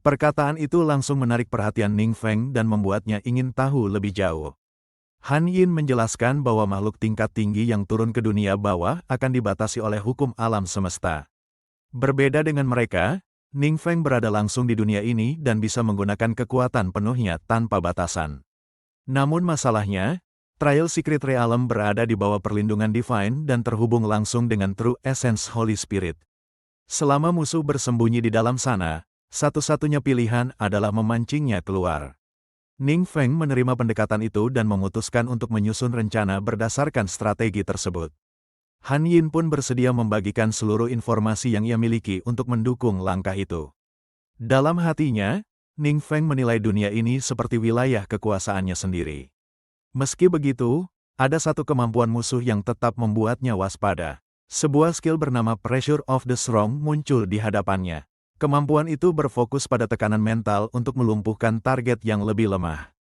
Perkataan itu langsung menarik perhatian Ning Feng dan membuatnya ingin tahu lebih jauh. Han Yin menjelaskan bahwa makhluk tingkat tinggi yang turun ke dunia bawah akan dibatasi oleh hukum alam semesta. Berbeda dengan mereka, Ning Feng berada langsung di dunia ini dan bisa menggunakan kekuatan penuhnya tanpa batasan. Namun masalahnya, Trial Secret Realm berada di bawah perlindungan Divine dan terhubung langsung dengan True Essence Holy Spirit. Selama musuh bersembunyi di dalam sana, satu-satunya pilihan adalah memancingnya keluar. Ning Feng menerima pendekatan itu dan memutuskan untuk menyusun rencana berdasarkan strategi tersebut. Han Yin pun bersedia membagikan seluruh informasi yang ia miliki untuk mendukung langkah itu. Dalam hatinya, Ning Feng menilai dunia ini seperti wilayah kekuasaannya sendiri. Meski begitu, ada satu kemampuan musuh yang tetap membuatnya waspada. Sebuah skill bernama Pressure of the Strong muncul di hadapannya. Kemampuan itu berfokus pada tekanan mental untuk melumpuhkan target yang lebih lemah.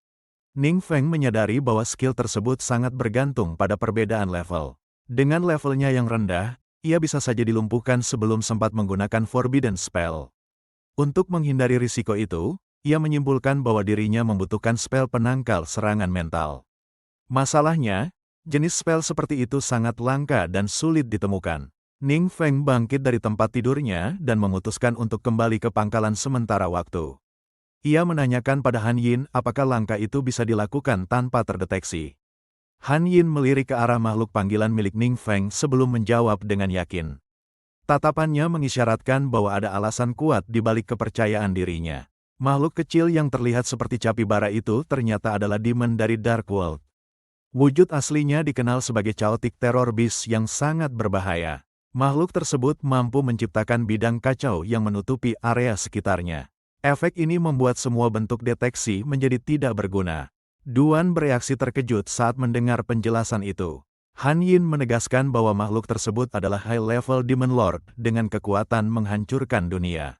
Ning Feng menyadari bahwa skill tersebut sangat bergantung pada perbedaan level. Dengan levelnya yang rendah, ia bisa saja dilumpuhkan sebelum sempat menggunakan Forbidden Spell. Untuk menghindari risiko itu, ia menyimpulkan bahwa dirinya membutuhkan spell penangkal serangan mental. Masalahnya, jenis spell seperti itu sangat langka dan sulit ditemukan. Ning Feng bangkit dari tempat tidurnya dan memutuskan untuk kembali ke pangkalan sementara waktu. Ia menanyakan pada Han Yin apakah langkah itu bisa dilakukan tanpa terdeteksi. Han Yin melirik ke arah makhluk panggilan milik Ning Feng sebelum menjawab dengan yakin. Tatapannya mengisyaratkan bahwa ada alasan kuat di balik kepercayaan dirinya. Makhluk kecil yang terlihat seperti capybara itu ternyata adalah demon dari Dark World. Wujud aslinya dikenal sebagai Chaotic Terror Beast yang sangat berbahaya. Makhluk tersebut mampu menciptakan bidang kacau yang menutupi area sekitarnya. Efek ini membuat semua bentuk deteksi menjadi tidak berguna. Duan bereaksi terkejut saat mendengar penjelasan itu. Han Yin menegaskan bahwa makhluk tersebut adalah high-level Demon Lord dengan kekuatan menghancurkan dunia.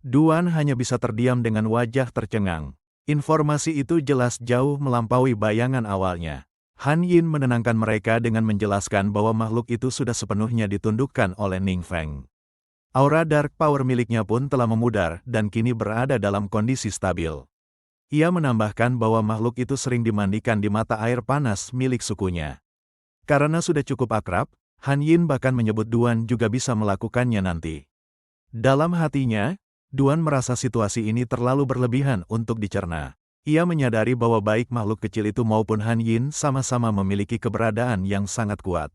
Duan hanya bisa terdiam dengan wajah tercengang. Informasi itu jelas jauh melampaui bayangan awalnya. Han Yin menenangkan mereka dengan menjelaskan bahwa makhluk itu sudah sepenuhnya ditundukkan oleh Ning Feng. Aura Dark Power miliknya pun telah memudar dan kini berada dalam kondisi stabil. Ia menambahkan bahwa makhluk itu sering dimandikan di mata air panas milik sukunya. Karena sudah cukup akrab, Han Yin bahkan menyebut Duan juga bisa melakukannya nanti. Dalam hatinya, Duan merasa situasi ini terlalu berlebihan untuk dicerna. Ia menyadari bahwa baik makhluk kecil itu maupun Han Yin sama-sama memiliki keberadaan yang sangat kuat.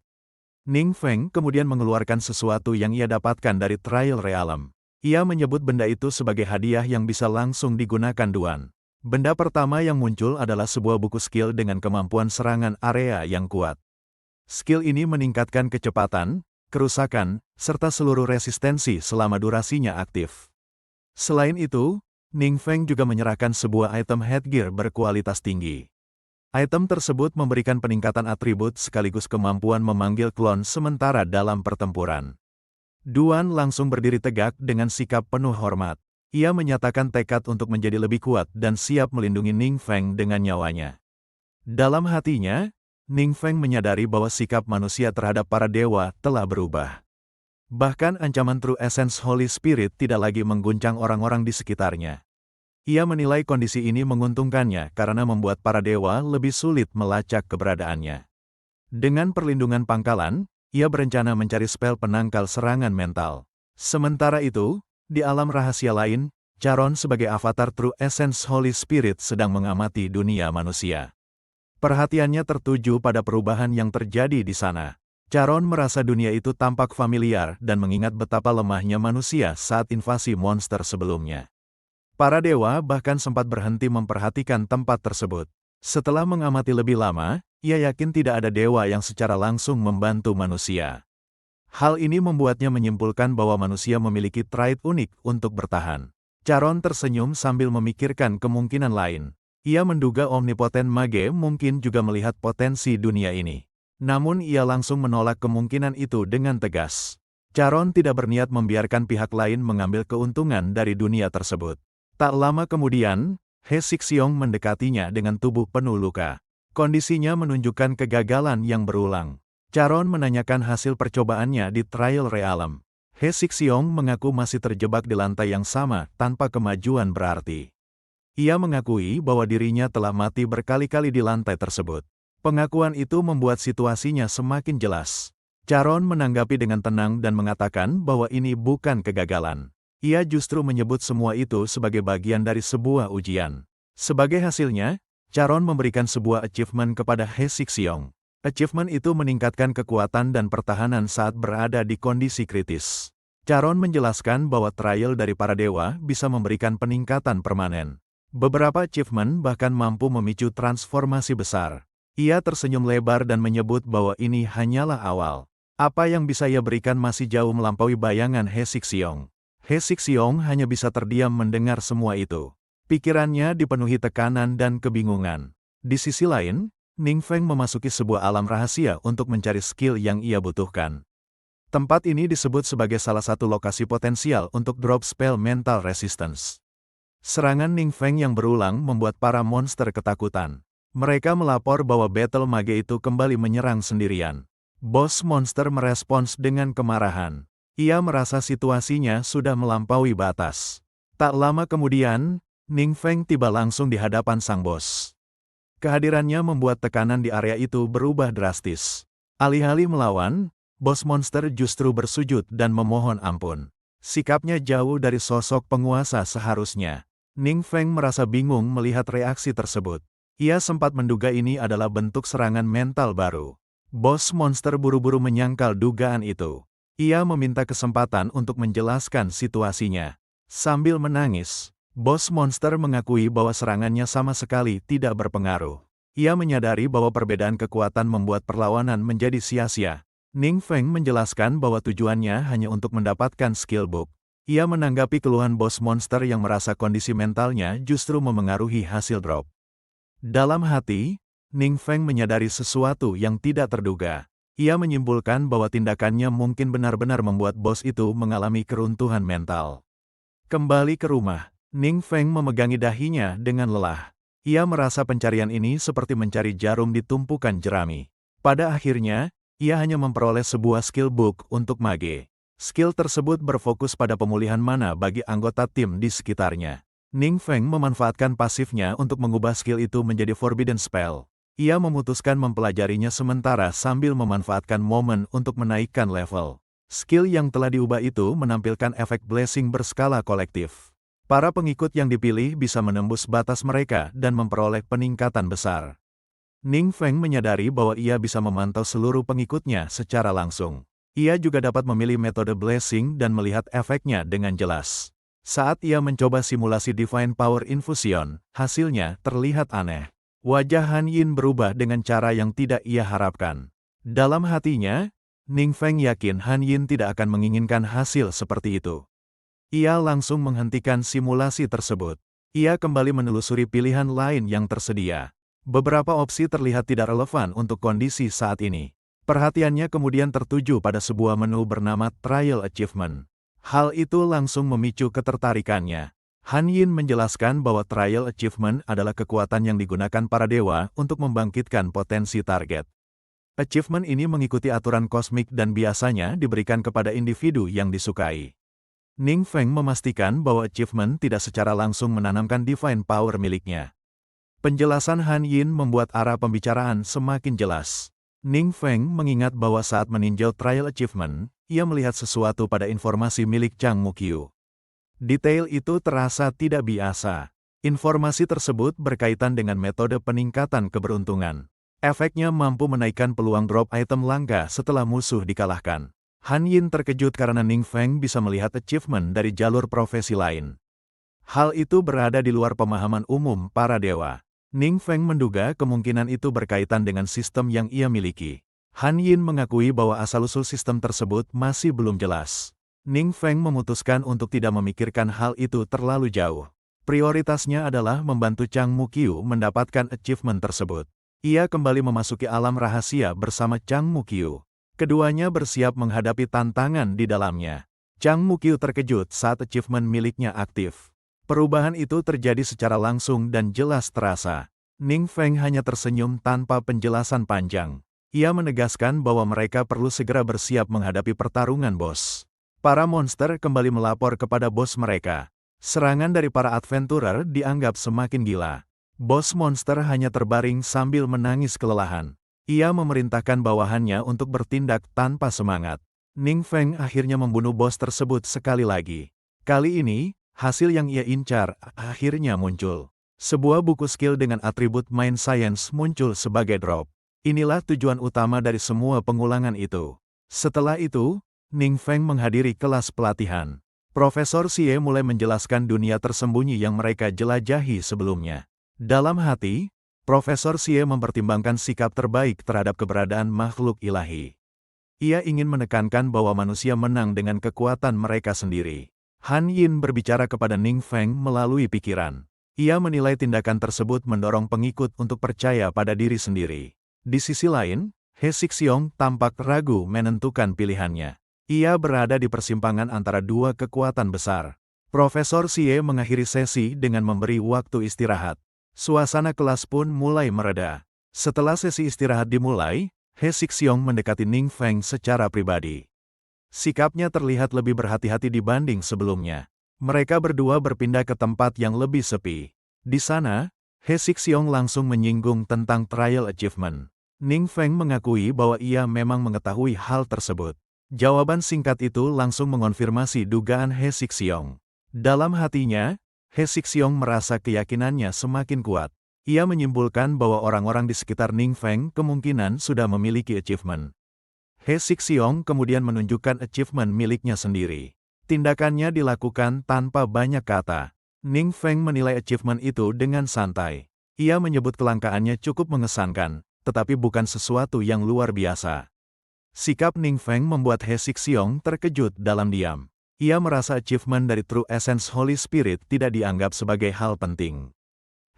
Ning Feng kemudian mengeluarkan sesuatu yang ia dapatkan dari Trial Realm. Ia menyebut benda itu sebagai hadiah yang bisa langsung digunakan Duan. Benda pertama yang muncul adalah sebuah buku skill dengan kemampuan serangan area yang kuat. Skill ini meningkatkan kecepatan, kerusakan, serta seluruh resistensi selama durasinya aktif. Selain itu, Ning Feng juga menyerahkan sebuah item headgear berkualitas tinggi. Item tersebut memberikan peningkatan atribut sekaligus kemampuan memanggil klon sementara dalam pertempuran. Duan langsung berdiri tegak dengan sikap penuh hormat. Ia menyatakan tekad untuk menjadi lebih kuat dan siap melindungi Ning Feng dengan nyawanya. Dalam hatinya, Ning Feng menyadari bahwa sikap manusia terhadap para dewa telah berubah. Bahkan ancaman True Essence Holy Spirit tidak lagi mengguncang orang-orang di sekitarnya. Ia menilai kondisi ini menguntungkannya karena membuat para dewa lebih sulit melacak keberadaannya. Dengan perlindungan pangkalan, ia berencana mencari spel penangkal serangan mental. Sementara itu, di alam rahasia lain, Charon sebagai avatar True Essence Holy Spirit sedang mengamati dunia manusia. Perhatiannya tertuju pada perubahan yang terjadi di sana. Charon merasa dunia itu tampak familiar dan mengingat betapa lemahnya manusia saat invasi monster sebelumnya. Para dewa bahkan sempat berhenti memperhatikan tempat tersebut. Setelah mengamati lebih lama, ia yakin tidak ada dewa yang secara langsung membantu manusia. Hal ini membuatnya menyimpulkan bahwa manusia memiliki trait unik untuk bertahan. Charon tersenyum sambil memikirkan kemungkinan lain. Ia menduga omnipoten mage mungkin juga melihat potensi dunia ini. Namun ia langsung menolak kemungkinan itu dengan tegas. Charon tidak berniat membiarkan pihak lain mengambil keuntungan dari dunia tersebut. Tak lama kemudian, He Sixiong mendekatinya dengan tubuh penuh luka. Kondisinya menunjukkan kegagalan yang berulang. Charon menanyakan hasil percobaannya di Trial Realm. He Sixiong mengaku masih terjebak di lantai yang sama tanpa kemajuan berarti. Ia mengakui bahwa dirinya telah mati berkali-kali di lantai tersebut. Pengakuan itu membuat situasinya semakin jelas. Charon menanggapi dengan tenang dan mengatakan bahwa ini bukan kegagalan. Ia justru menyebut semua itu sebagai bagian dari sebuah ujian. Sebagai hasilnya, Charon memberikan sebuah achievement kepada He Sixiong. Achievement itu meningkatkan kekuatan dan pertahanan saat berada di kondisi kritis. Charon menjelaskan bahwa trial dari para dewa bisa memberikan peningkatan permanen. Beberapa achievement bahkan mampu memicu transformasi besar. Ia tersenyum lebar dan menyebut bahwa ini hanyalah awal. Apa yang bisa ia berikan masih jauh melampaui bayangan He Sixiong. He Sixiong hanya bisa terdiam mendengar semua itu. Pikirannya dipenuhi tekanan dan kebingungan. Di sisi lain, Ning Feng memasuki sebuah alam rahasia untuk mencari skill yang ia butuhkan. Tempat ini disebut sebagai salah satu lokasi potensial untuk drop spell mental resistance. Serangan Ning Feng yang berulang membuat para monster ketakutan. Mereka melapor bahwa Battle Mage itu kembali menyerang sendirian. Bos monster merespons dengan kemarahan. Ia merasa situasinya sudah melampaui batas. Tak lama kemudian, Ning Feng tiba langsung di hadapan sang bos. Kehadirannya membuat tekanan di area itu berubah drastis. Alih-alih melawan, bos monster justru bersujud dan memohon ampun. Sikapnya jauh dari sosok penguasa seharusnya. Ning Feng merasa bingung melihat reaksi tersebut. Ia sempat menduga ini adalah bentuk serangan mental baru. Bos monster buru-buru menyangkal dugaan itu. Ia meminta kesempatan untuk menjelaskan situasinya. Sambil menangis, bos monster mengakui bahwa serangannya sama sekali tidak berpengaruh. Ia menyadari bahwa perbedaan kekuatan membuat perlawanan menjadi sia-sia. Ning Feng menjelaskan bahwa tujuannya hanya untuk mendapatkan skill book. Ia menanggapi keluhan bos monster yang merasa kondisi mentalnya justru memengaruhi hasil drop. Dalam hati, Ning Feng menyadari sesuatu yang tidak terduga. Ia menyimpulkan bahwa tindakannya mungkin benar-benar membuat bos itu mengalami keruntuhan mental. Kembali ke rumah, Ning Feng memegangi dahinya dengan lelah. Ia merasa pencarian ini seperti mencari jarum di tumpukan jerami. Pada akhirnya, ia hanya memperoleh sebuah skill book untuk mage. Skill tersebut berfokus pada pemulihan mana bagi anggota tim di sekitarnya. Ning Feng memanfaatkan pasifnya untuk mengubah skill itu menjadi Forbidden Spell. Ia memutuskan mempelajarinya sementara sambil memanfaatkan momen untuk menaikkan level. Skill yang telah diubah itu menampilkan efek blessing berskala kolektif. Para pengikut yang dipilih bisa menembus batas mereka dan memperoleh peningkatan besar. Ning Feng menyadari bahwa ia bisa memantau seluruh pengikutnya secara langsung. Ia juga dapat memilih metode blessing dan melihat efeknya dengan jelas. Saat ia mencoba simulasi Divine Power Infusion, hasilnya terlihat aneh. Wajah Han Yin berubah dengan cara yang tidak ia harapkan. Dalam hatinya, Ning Feng yakin Han Yin tidak akan menginginkan hasil seperti itu. Ia langsung menghentikan simulasi tersebut. Ia kembali menelusuri pilihan lain yang tersedia. Beberapa opsi terlihat tidak relevan untuk kondisi saat ini. Perhatiannya kemudian tertuju pada sebuah menu bernama Trial Achievement. Hal itu langsung memicu ketertarikannya. Han Yin menjelaskan bahwa Trial Achievement adalah kekuatan yang digunakan para dewa untuk membangkitkan potensi target. Achievement ini mengikuti aturan kosmik dan biasanya diberikan kepada individu yang disukai. Ning Feng memastikan bahwa achievement tidak secara langsung menanamkan divine power miliknya. Penjelasan Han Yin membuat arah pembicaraan semakin jelas. Ning Feng mengingat bahwa saat meninjau trial achievement, ia melihat sesuatu pada informasi milik Chang Mukyu. Detail itu terasa tidak biasa. Informasi tersebut berkaitan dengan metode peningkatan keberuntungan. Efeknya mampu menaikkan peluang drop item langka setelah musuh dikalahkan. Han Yin terkejut karena Ning Feng bisa melihat achievement dari jalur profesi lain. Hal itu berada di luar pemahaman umum para dewa. Ning Feng menduga kemungkinan itu berkaitan dengan sistem yang ia miliki. Han Yin mengakui bahwa asal-usul sistem tersebut masih belum jelas. Ning Feng memutuskan untuk tidak memikirkan hal itu terlalu jauh. Prioritasnya adalah membantu Chang Mukyu mendapatkan achievement tersebut. Ia kembali memasuki alam rahasia bersama Chang Mukyu. Keduanya bersiap menghadapi tantangan di dalamnya. Chang Mukyu terkejut saat achievement miliknya aktif. Perubahan itu terjadi secara langsung dan jelas terasa. Ning Feng hanya tersenyum tanpa penjelasan panjang. Ia menegaskan bahwa mereka perlu segera bersiap menghadapi pertarungan bos. Para monster kembali melapor kepada bos mereka. Serangan dari para adventurer dianggap semakin gila. Bos monster hanya terbaring sambil menangis kelelahan. Ia memerintahkan bawahannya untuk bertindak tanpa semangat. Ning Feng akhirnya membunuh bos tersebut sekali lagi. Kali ini, hasil yang ia incar akhirnya muncul. Sebuah buku skill dengan atribut Mind Science muncul sebagai drop. Inilah tujuan utama dari semua pengulangan itu. Setelah itu, Ning Feng menghadiri kelas pelatihan. Profesor Xie mulai menjelaskan dunia tersembunyi yang mereka jelajahi sebelumnya. Dalam hati, Profesor Xie mempertimbangkan sikap terbaik terhadap keberadaan makhluk ilahi. Ia ingin menekankan bahwa manusia menang dengan kekuatan mereka sendiri. Han Yin berbicara kepada Ning Feng melalui pikiran. Ia menilai tindakan tersebut mendorong pengikut untuk percaya pada diri sendiri. Di sisi lain, He Xixiong tampak ragu menentukan pilihannya. Ia berada di persimpangan antara dua kekuatan besar. Profesor Xie mengakhiri sesi dengan memberi waktu istirahat. Suasana kelas pun mulai mereda. Setelah sesi istirahat dimulai, He Xixiong mendekati Ning Feng secara pribadi. Sikapnya terlihat lebih berhati-hati dibanding sebelumnya. Mereka berdua berpindah ke tempat yang lebih sepi. Di sana, He Xixiong langsung menyinggung tentang trial achievement. Ning Feng mengakui bahwa ia memang mengetahui hal tersebut. Jawaban singkat itu langsung mengonfirmasi dugaan He Xixiong. Dalam hatinya, He Xixiong merasa keyakinannya semakin kuat. Ia menyimpulkan bahwa orang-orang di sekitar Ning Feng kemungkinan sudah memiliki achievement. He Xixiong kemudian menunjukkan achievement miliknya sendiri. Tindakannya dilakukan tanpa banyak kata. Ning Feng menilai achievement itu dengan santai. Ia menyebut kelangkaannya cukup mengesankan, tetapi bukan sesuatu yang luar biasa. Sikap Ning Feng membuat He Xixiong terkejut dalam diam. Ia merasa achievement dari True Essence Holy Spirit tidak dianggap sebagai hal penting.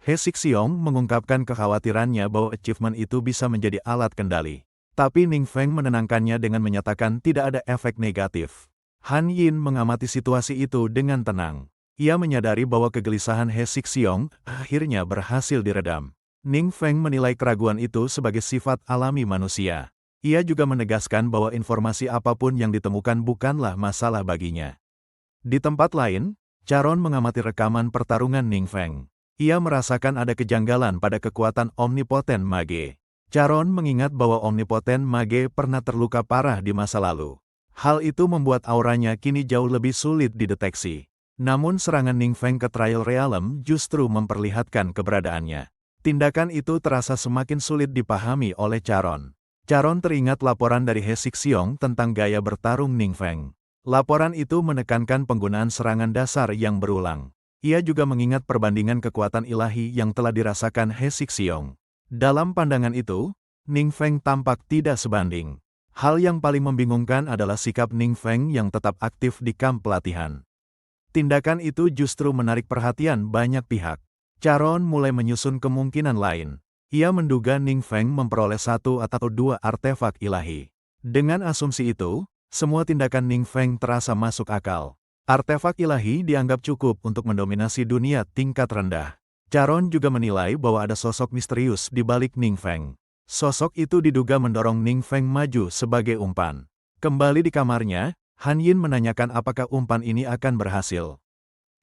He Xixiong mengungkapkan kekhawatirannya bahwa achievement itu bisa menjadi alat kendali. Tapi Ning Feng menenangkannya dengan menyatakan tidak ada efek negatif. Han Yin mengamati situasi itu dengan tenang. Ia menyadari bahwa kegelisahan He Sixiong akhirnya berhasil diredam. Ning Feng menilai keraguan itu sebagai sifat alami manusia. Ia juga menegaskan bahwa informasi apapun yang ditemukan bukanlah masalah baginya. Di tempat lain, Charon mengamati rekaman pertarungan Ning Feng. Ia merasakan ada kejanggalan pada kekuatan omnipoten mage. Charon mengingat bahwa omnipoten mage pernah terluka parah di masa lalu. Hal itu membuat auranya kini jauh lebih sulit dideteksi. Namun serangan Ning Feng ke Trial Realm justru memperlihatkan keberadaannya. Tindakan itu terasa semakin sulit dipahami oleh Charon. Charon teringat laporan dari He Sixiong tentang gaya bertarung Ning Feng. Laporan itu menekankan penggunaan serangan dasar yang berulang. Ia juga mengingat perbandingan kekuatan ilahi yang telah dirasakan He Sixiong. Dalam pandangan itu, Ning Feng tampak tidak sebanding. Hal yang paling membingungkan adalah sikap Ning Feng yang tetap aktif di kamp pelatihan. Tindakan itu justru menarik perhatian banyak pihak. Charon mulai menyusun kemungkinan lain. Ia menduga Ning Feng memperoleh 1 atau 2 artefak ilahi. Dengan asumsi itu, semua tindakan Ning Feng terasa masuk akal. Artefak ilahi dianggap cukup untuk mendominasi dunia tingkat rendah. Charon juga menilai bahwa ada sosok misterius di balik Ning Feng. Sosok itu diduga mendorong Ning Feng maju sebagai umpan. Kembali di kamarnya, Han Yin menanyakan apakah umpan ini akan berhasil.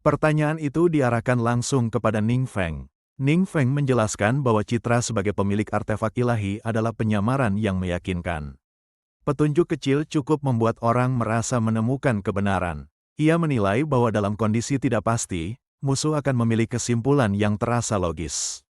Pertanyaan itu diarahkan langsung kepada Ning Feng. Ning Feng menjelaskan bahwa citra sebagai pemilik artefak ilahi adalah penyamaran yang meyakinkan. Petunjuk kecil cukup membuat orang merasa menemukan kebenaran. Ia menilai bahwa dalam kondisi tidak pasti, musuh akan memilih kesimpulan yang terasa logis.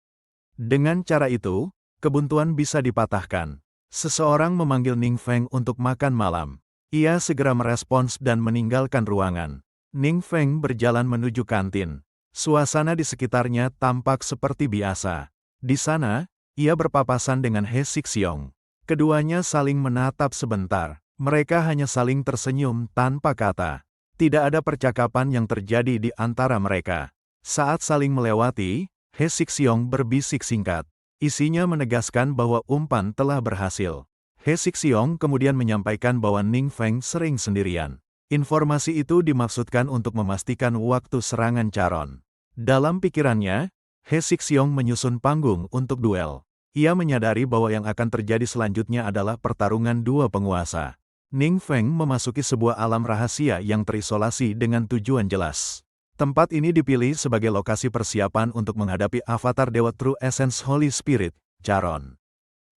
Dengan cara itu, kebuntuan bisa dipatahkan. Seseorang memanggil Ning Feng untuk makan malam. Ia segera merespons dan meninggalkan ruangan. Ning Feng berjalan menuju kantin. Suasana di sekitarnya tampak seperti biasa. Di sana, ia berpapasan dengan He Sixiong. Keduanya saling menatap sebentar. Mereka hanya saling tersenyum tanpa kata. Tidak ada percakapan yang terjadi di antara mereka. Saat saling melewati, He Sixiong berbisik singkat. Isinya menegaskan bahwa umpan telah berhasil. He Sixiong kemudian menyampaikan bahwa Ning Feng sering sendirian. Informasi itu dimaksudkan untuk memastikan waktu serangan Charon. Dalam pikirannya, He Sixiong menyusun panggung untuk duel. Ia menyadari bahwa yang akan terjadi selanjutnya adalah pertarungan dua penguasa. Ning Feng memasuki sebuah alam rahasia yang terisolasi dengan tujuan jelas. Tempat ini dipilih sebagai lokasi persiapan untuk menghadapi avatar Dewa True Essence Holy Spirit, Charon.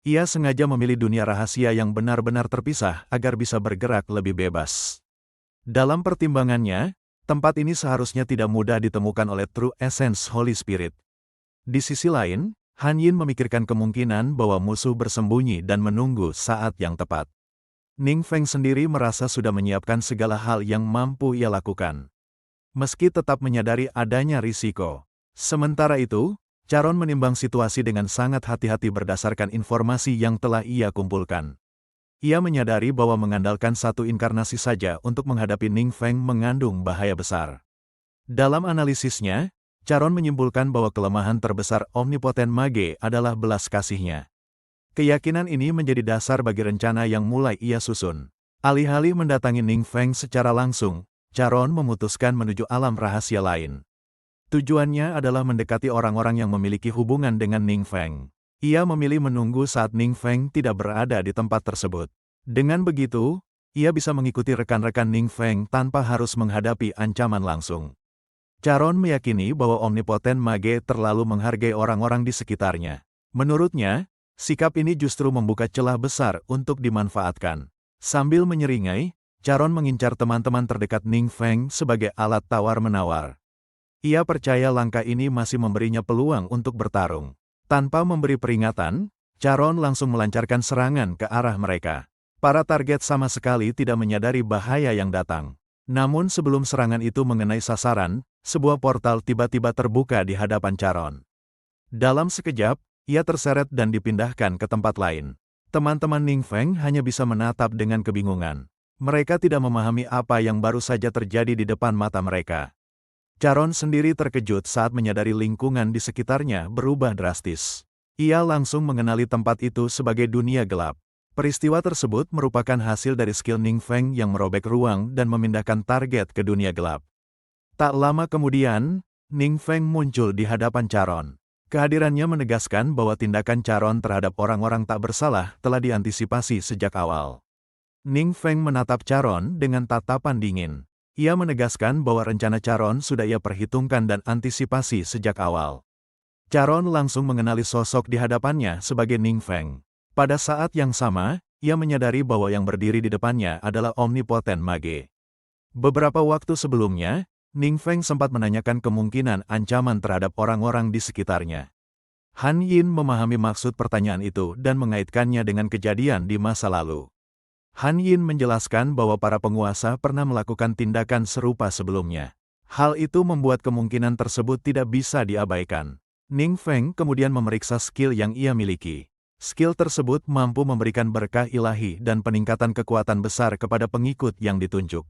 Ia sengaja memilih dunia rahasia yang benar-benar terpisah agar bisa bergerak lebih bebas. Dalam pertimbangannya, tempat ini seharusnya tidak mudah ditemukan oleh True Essence Holy Spirit. Di sisi lain, Han Yin memikirkan kemungkinan bahwa musuh bersembunyi dan menunggu saat yang tepat. Ning Feng sendiri merasa sudah menyiapkan segala hal yang mampu ia lakukan. Meski tetap menyadari adanya risiko. Sementara itu, Charon menimbang situasi dengan sangat hati-hati berdasarkan informasi yang telah ia kumpulkan. Ia menyadari bahwa mengandalkan satu inkarnasi saja untuk menghadapi Ning Feng mengandung bahaya besar. Dalam analisisnya, Charon menyimpulkan bahwa kelemahan terbesar omnipoten mage adalah belas kasihnya. Keyakinan ini menjadi dasar bagi rencana yang mulai ia susun. Alih-alih mendatangi Ning Feng secara langsung, Charon memutuskan menuju alam rahasia lain. Tujuannya adalah mendekati orang-orang yang memiliki hubungan dengan Ning Feng. Ia memilih menunggu saat Ning Feng tidak berada di tempat tersebut. Dengan begitu, ia bisa mengikuti rekan-rekan Ning Feng tanpa harus menghadapi ancaman langsung. Charon meyakini bahwa omnipoten mage terlalu menghargai orang-orang di sekitarnya. Menurutnya, sikap ini justru membuka celah besar untuk dimanfaatkan. Sambil menyeringai, Charon mengincar teman-teman terdekat Ning Feng sebagai alat tawar-menawar. Ia percaya langkah ini masih memberinya peluang untuk bertarung. Tanpa memberi peringatan, Charon langsung melancarkan serangan ke arah mereka. Para target sama sekali tidak menyadari bahaya yang datang. Namun sebelum serangan itu mengenai sasaran, sebuah portal tiba-tiba terbuka di hadapan Charon. Dalam sekejap, ia terseret dan dipindahkan ke tempat lain. Teman-teman Ning Feng hanya bisa menatap dengan kebingungan. Mereka tidak memahami apa yang baru saja terjadi di depan mata mereka. Charon sendiri terkejut saat menyadari lingkungan di sekitarnya berubah drastis. Ia langsung mengenali tempat itu sebagai dunia gelap. Peristiwa tersebut merupakan hasil dari skill Ning Feng yang merobek ruang dan memindahkan target ke dunia gelap. Tak lama kemudian, Ning Feng muncul di hadapan Charon. Kehadirannya menegaskan bahwa tindakan Charon terhadap orang-orang tak bersalah telah diantisipasi sejak awal. Ning Feng menatap Charon dengan tatapan dingin. Ia menegaskan bahwa rencana Charon sudah ia perhitungkan dan antisipasi sejak awal. Charon langsung mengenali sosok di hadapannya sebagai Ning Feng. Pada saat yang sama, ia menyadari bahwa yang berdiri di depannya adalah omnipoten mage. Beberapa waktu sebelumnya, Ning Feng sempat menanyakan kemungkinan ancaman terhadap orang-orang di sekitarnya. Han Yin memahami maksud pertanyaan itu dan mengaitkannya dengan kejadian di masa lalu. Han Yin menjelaskan bahwa para penguasa pernah melakukan tindakan serupa sebelumnya. Hal itu membuat kemungkinan tersebut tidak bisa diabaikan. Ning Feng kemudian memeriksa skill yang ia miliki. Skill tersebut mampu memberikan berkah ilahi dan peningkatan kekuatan besar kepada pengikut yang ditunjuk.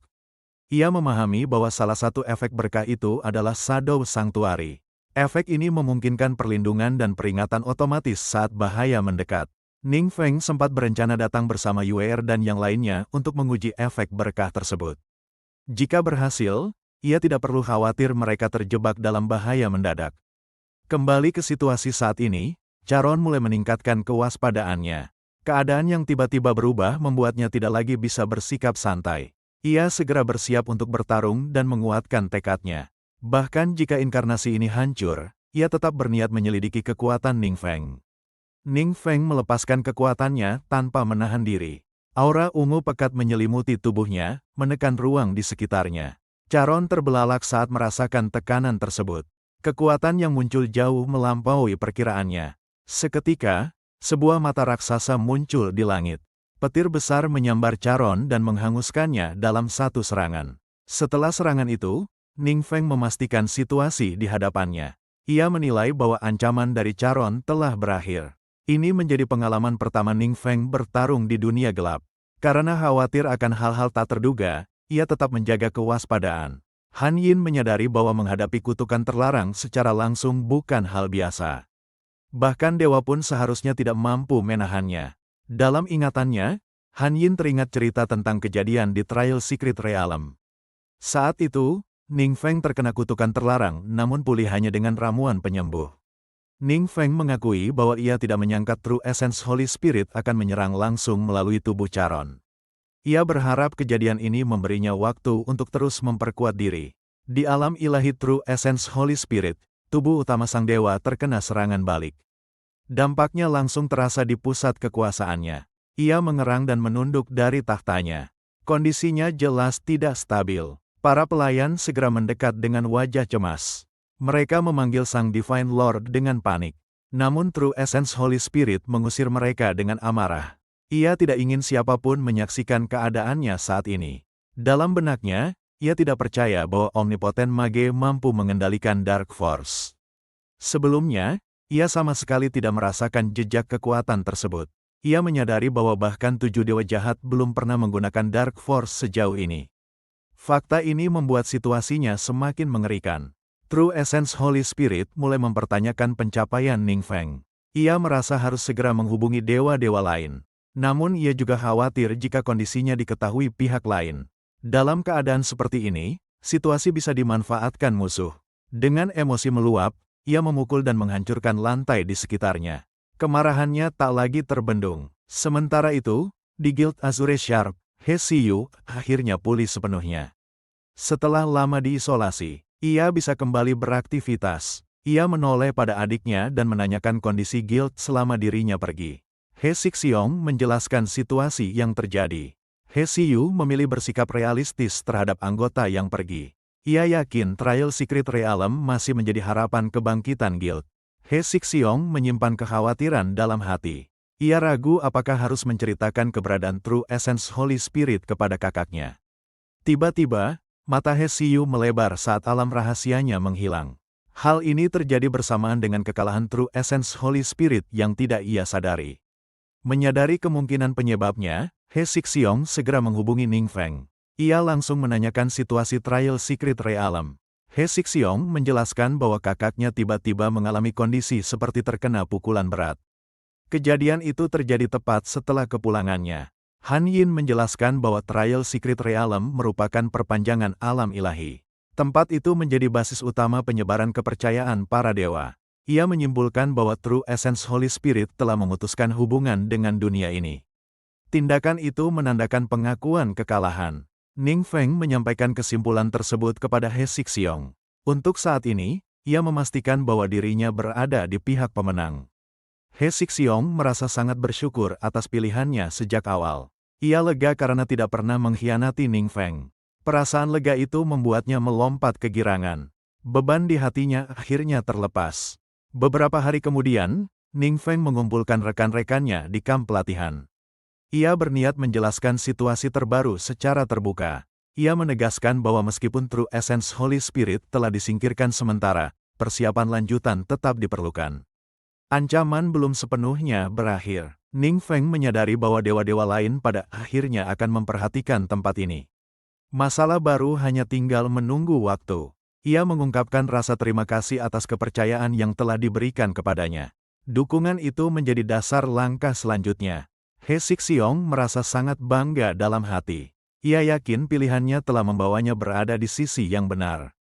Ia memahami bahwa salah satu efek berkah itu adalah Shadow Sanctuary. Efek ini memungkinkan perlindungan dan peringatan otomatis saat bahaya mendekat. Ning Feng sempat berencana datang bersama Yuer dan yang lainnya untuk menguji efek berkah tersebut. Jika berhasil, ia tidak perlu khawatir mereka terjebak dalam bahaya mendadak. Kembali ke situasi saat ini, Charon mulai meningkatkan kewaspadaannya. Keadaan yang tiba-tiba berubah membuatnya tidak lagi bisa bersikap santai. Ia segera bersiap untuk bertarung dan menguatkan tekadnya. Bahkan jika inkarnasi ini hancur, ia tetap berniat menyelidiki kekuatan Ning Feng. Ning Feng melepaskan kekuatannya tanpa menahan diri. Aura ungu pekat menyelimuti tubuhnya, menekan ruang di sekitarnya. Charon terbelalak saat merasakan tekanan tersebut. Kekuatan yang muncul jauh melampaui perkiraannya. Seketika, sebuah mata raksasa muncul di langit. Petir besar menyambar Charon dan menghanguskannya dalam satu serangan. Setelah serangan itu, Ning Feng memastikan situasi di hadapannya. Ia menilai bahwa ancaman dari Charon telah berakhir. Ini menjadi pengalaman pertama Ning Feng bertarung di dunia gelap. Karena khawatir akan hal-hal tak terduga, ia tetap menjaga kewaspadaan. Han Yin menyadari bahwa menghadapi kutukan terlarang secara langsung bukan hal biasa. Bahkan dewa pun seharusnya tidak mampu menahannya. Dalam ingatannya, Han Yin teringat cerita tentang kejadian di Trial Secret Realm. Saat itu, Ning Feng terkena kutukan terlarang namun pulih hanya dengan ramuan penyembuh. Ning Feng mengakui bahwa ia tidak menyangka True Essence Holy Spirit akan menyerang langsung melalui tubuh Charon. Ia berharap kejadian ini memberinya waktu untuk terus memperkuat diri. Di alam ilahi True Essence Holy Spirit, tubuh utama sang dewa terkena serangan balik. Dampaknya langsung terasa di pusat kekuasaannya. Ia mengerang dan menunduk dari tahtanya. Kondisinya jelas tidak stabil. Para pelayan segera mendekat dengan wajah cemas. Mereka memanggil sang Divine Lord dengan panik. Namun True Essence Holy Spirit mengusir mereka dengan amarah. Ia tidak ingin siapapun menyaksikan keadaannya saat ini. Dalam benaknya, ia tidak percaya bahwa Omnipoten Mage mampu mengendalikan Dark Force. Sebelumnya, ia sama sekali tidak merasakan jejak kekuatan tersebut. Ia menyadari bahwa bahkan 7 dewa jahat belum pernah menggunakan Dark Force sejauh ini. Fakta ini membuat situasinya semakin mengerikan. True Essence Holy Spirit mulai mempertanyakan pencapaian Ning Feng. Ia merasa harus segera menghubungi dewa-dewa lain. Namun ia juga khawatir jika kondisinya diketahui pihak lain. Dalam keadaan seperti ini, situasi bisa dimanfaatkan musuh. Dengan emosi meluap, ia memukul dan menghancurkan lantai di sekitarnya. Kemarahannya tak lagi terbendung. Sementara itu, di Guild Azure Sharp, He Xiyu akhirnya pulih sepenuhnya. Setelah lama diisolasi, ia bisa kembali beraktivitas. Ia menoleh pada adiknya dan menanyakan kondisi Guild selama dirinya pergi. He Xixiong menjelaskan situasi yang terjadi. He Xiyu memilih bersikap realistis terhadap anggota yang pergi. Ia yakin Trial Secret Realm masih menjadi harapan kebangkitan Guild. He Xixiong menyimpan kekhawatiran dalam hati. Ia ragu apakah harus menceritakan keberadaan True Essence Holy Spirit kepada kakaknya. Tiba-tiba, mata He Xiyu melebar saat alam rahasianya menghilang. Hal ini terjadi bersamaan dengan kekalahan True Essence Holy Spirit yang tidak ia sadari. Menyadari kemungkinan penyebabnya, He Xixiong segera menghubungi Ning Feng. Ia langsung menanyakan situasi Trial Secret Realm. He Xixiong menjelaskan bahwa kakaknya tiba-tiba mengalami kondisi seperti terkena pukulan berat. Kejadian itu terjadi tepat setelah kepulangannya. Han Yin menjelaskan bahwa Trial Secret Realm merupakan perpanjangan alam ilahi. Tempat itu menjadi basis utama penyebaran kepercayaan para dewa. Ia menyimpulkan bahwa True Essence Holy Spirit telah memutuskan hubungan dengan dunia ini. Tindakan itu menandakan pengakuan kekalahan. Ning Feng menyampaikan kesimpulan tersebut kepada He Sixiong. Untuk saat ini, ia memastikan bahwa dirinya berada di pihak pemenang. He Sixiong merasa sangat bersyukur atas pilihannya sejak awal. Ia lega karena tidak pernah mengkhianati Ning Feng. Perasaan lega itu membuatnya melompat kegirangan. Beban di hatinya akhirnya terlepas. Beberapa hari kemudian, Ning Feng mengumpulkan rekan-rekannya di kamp pelatihan. Ia berniat menjelaskan situasi terbaru secara terbuka. Ia menegaskan bahwa meskipun True Essence Holy Spirit telah disingkirkan sementara, persiapan lanjutan tetap diperlukan. Ancaman belum sepenuhnya berakhir. Ning Feng menyadari bahwa dewa-dewa lain pada akhirnya akan memperhatikan tempat ini. Masalah baru hanya tinggal menunggu waktu. Ia mengungkapkan rasa terima kasih atas kepercayaan yang telah diberikan kepadanya. Dukungan itu menjadi dasar langkah selanjutnya. He Sixiong merasa sangat bangga dalam hati. Ia yakin pilihannya telah membawanya berada di sisi yang benar.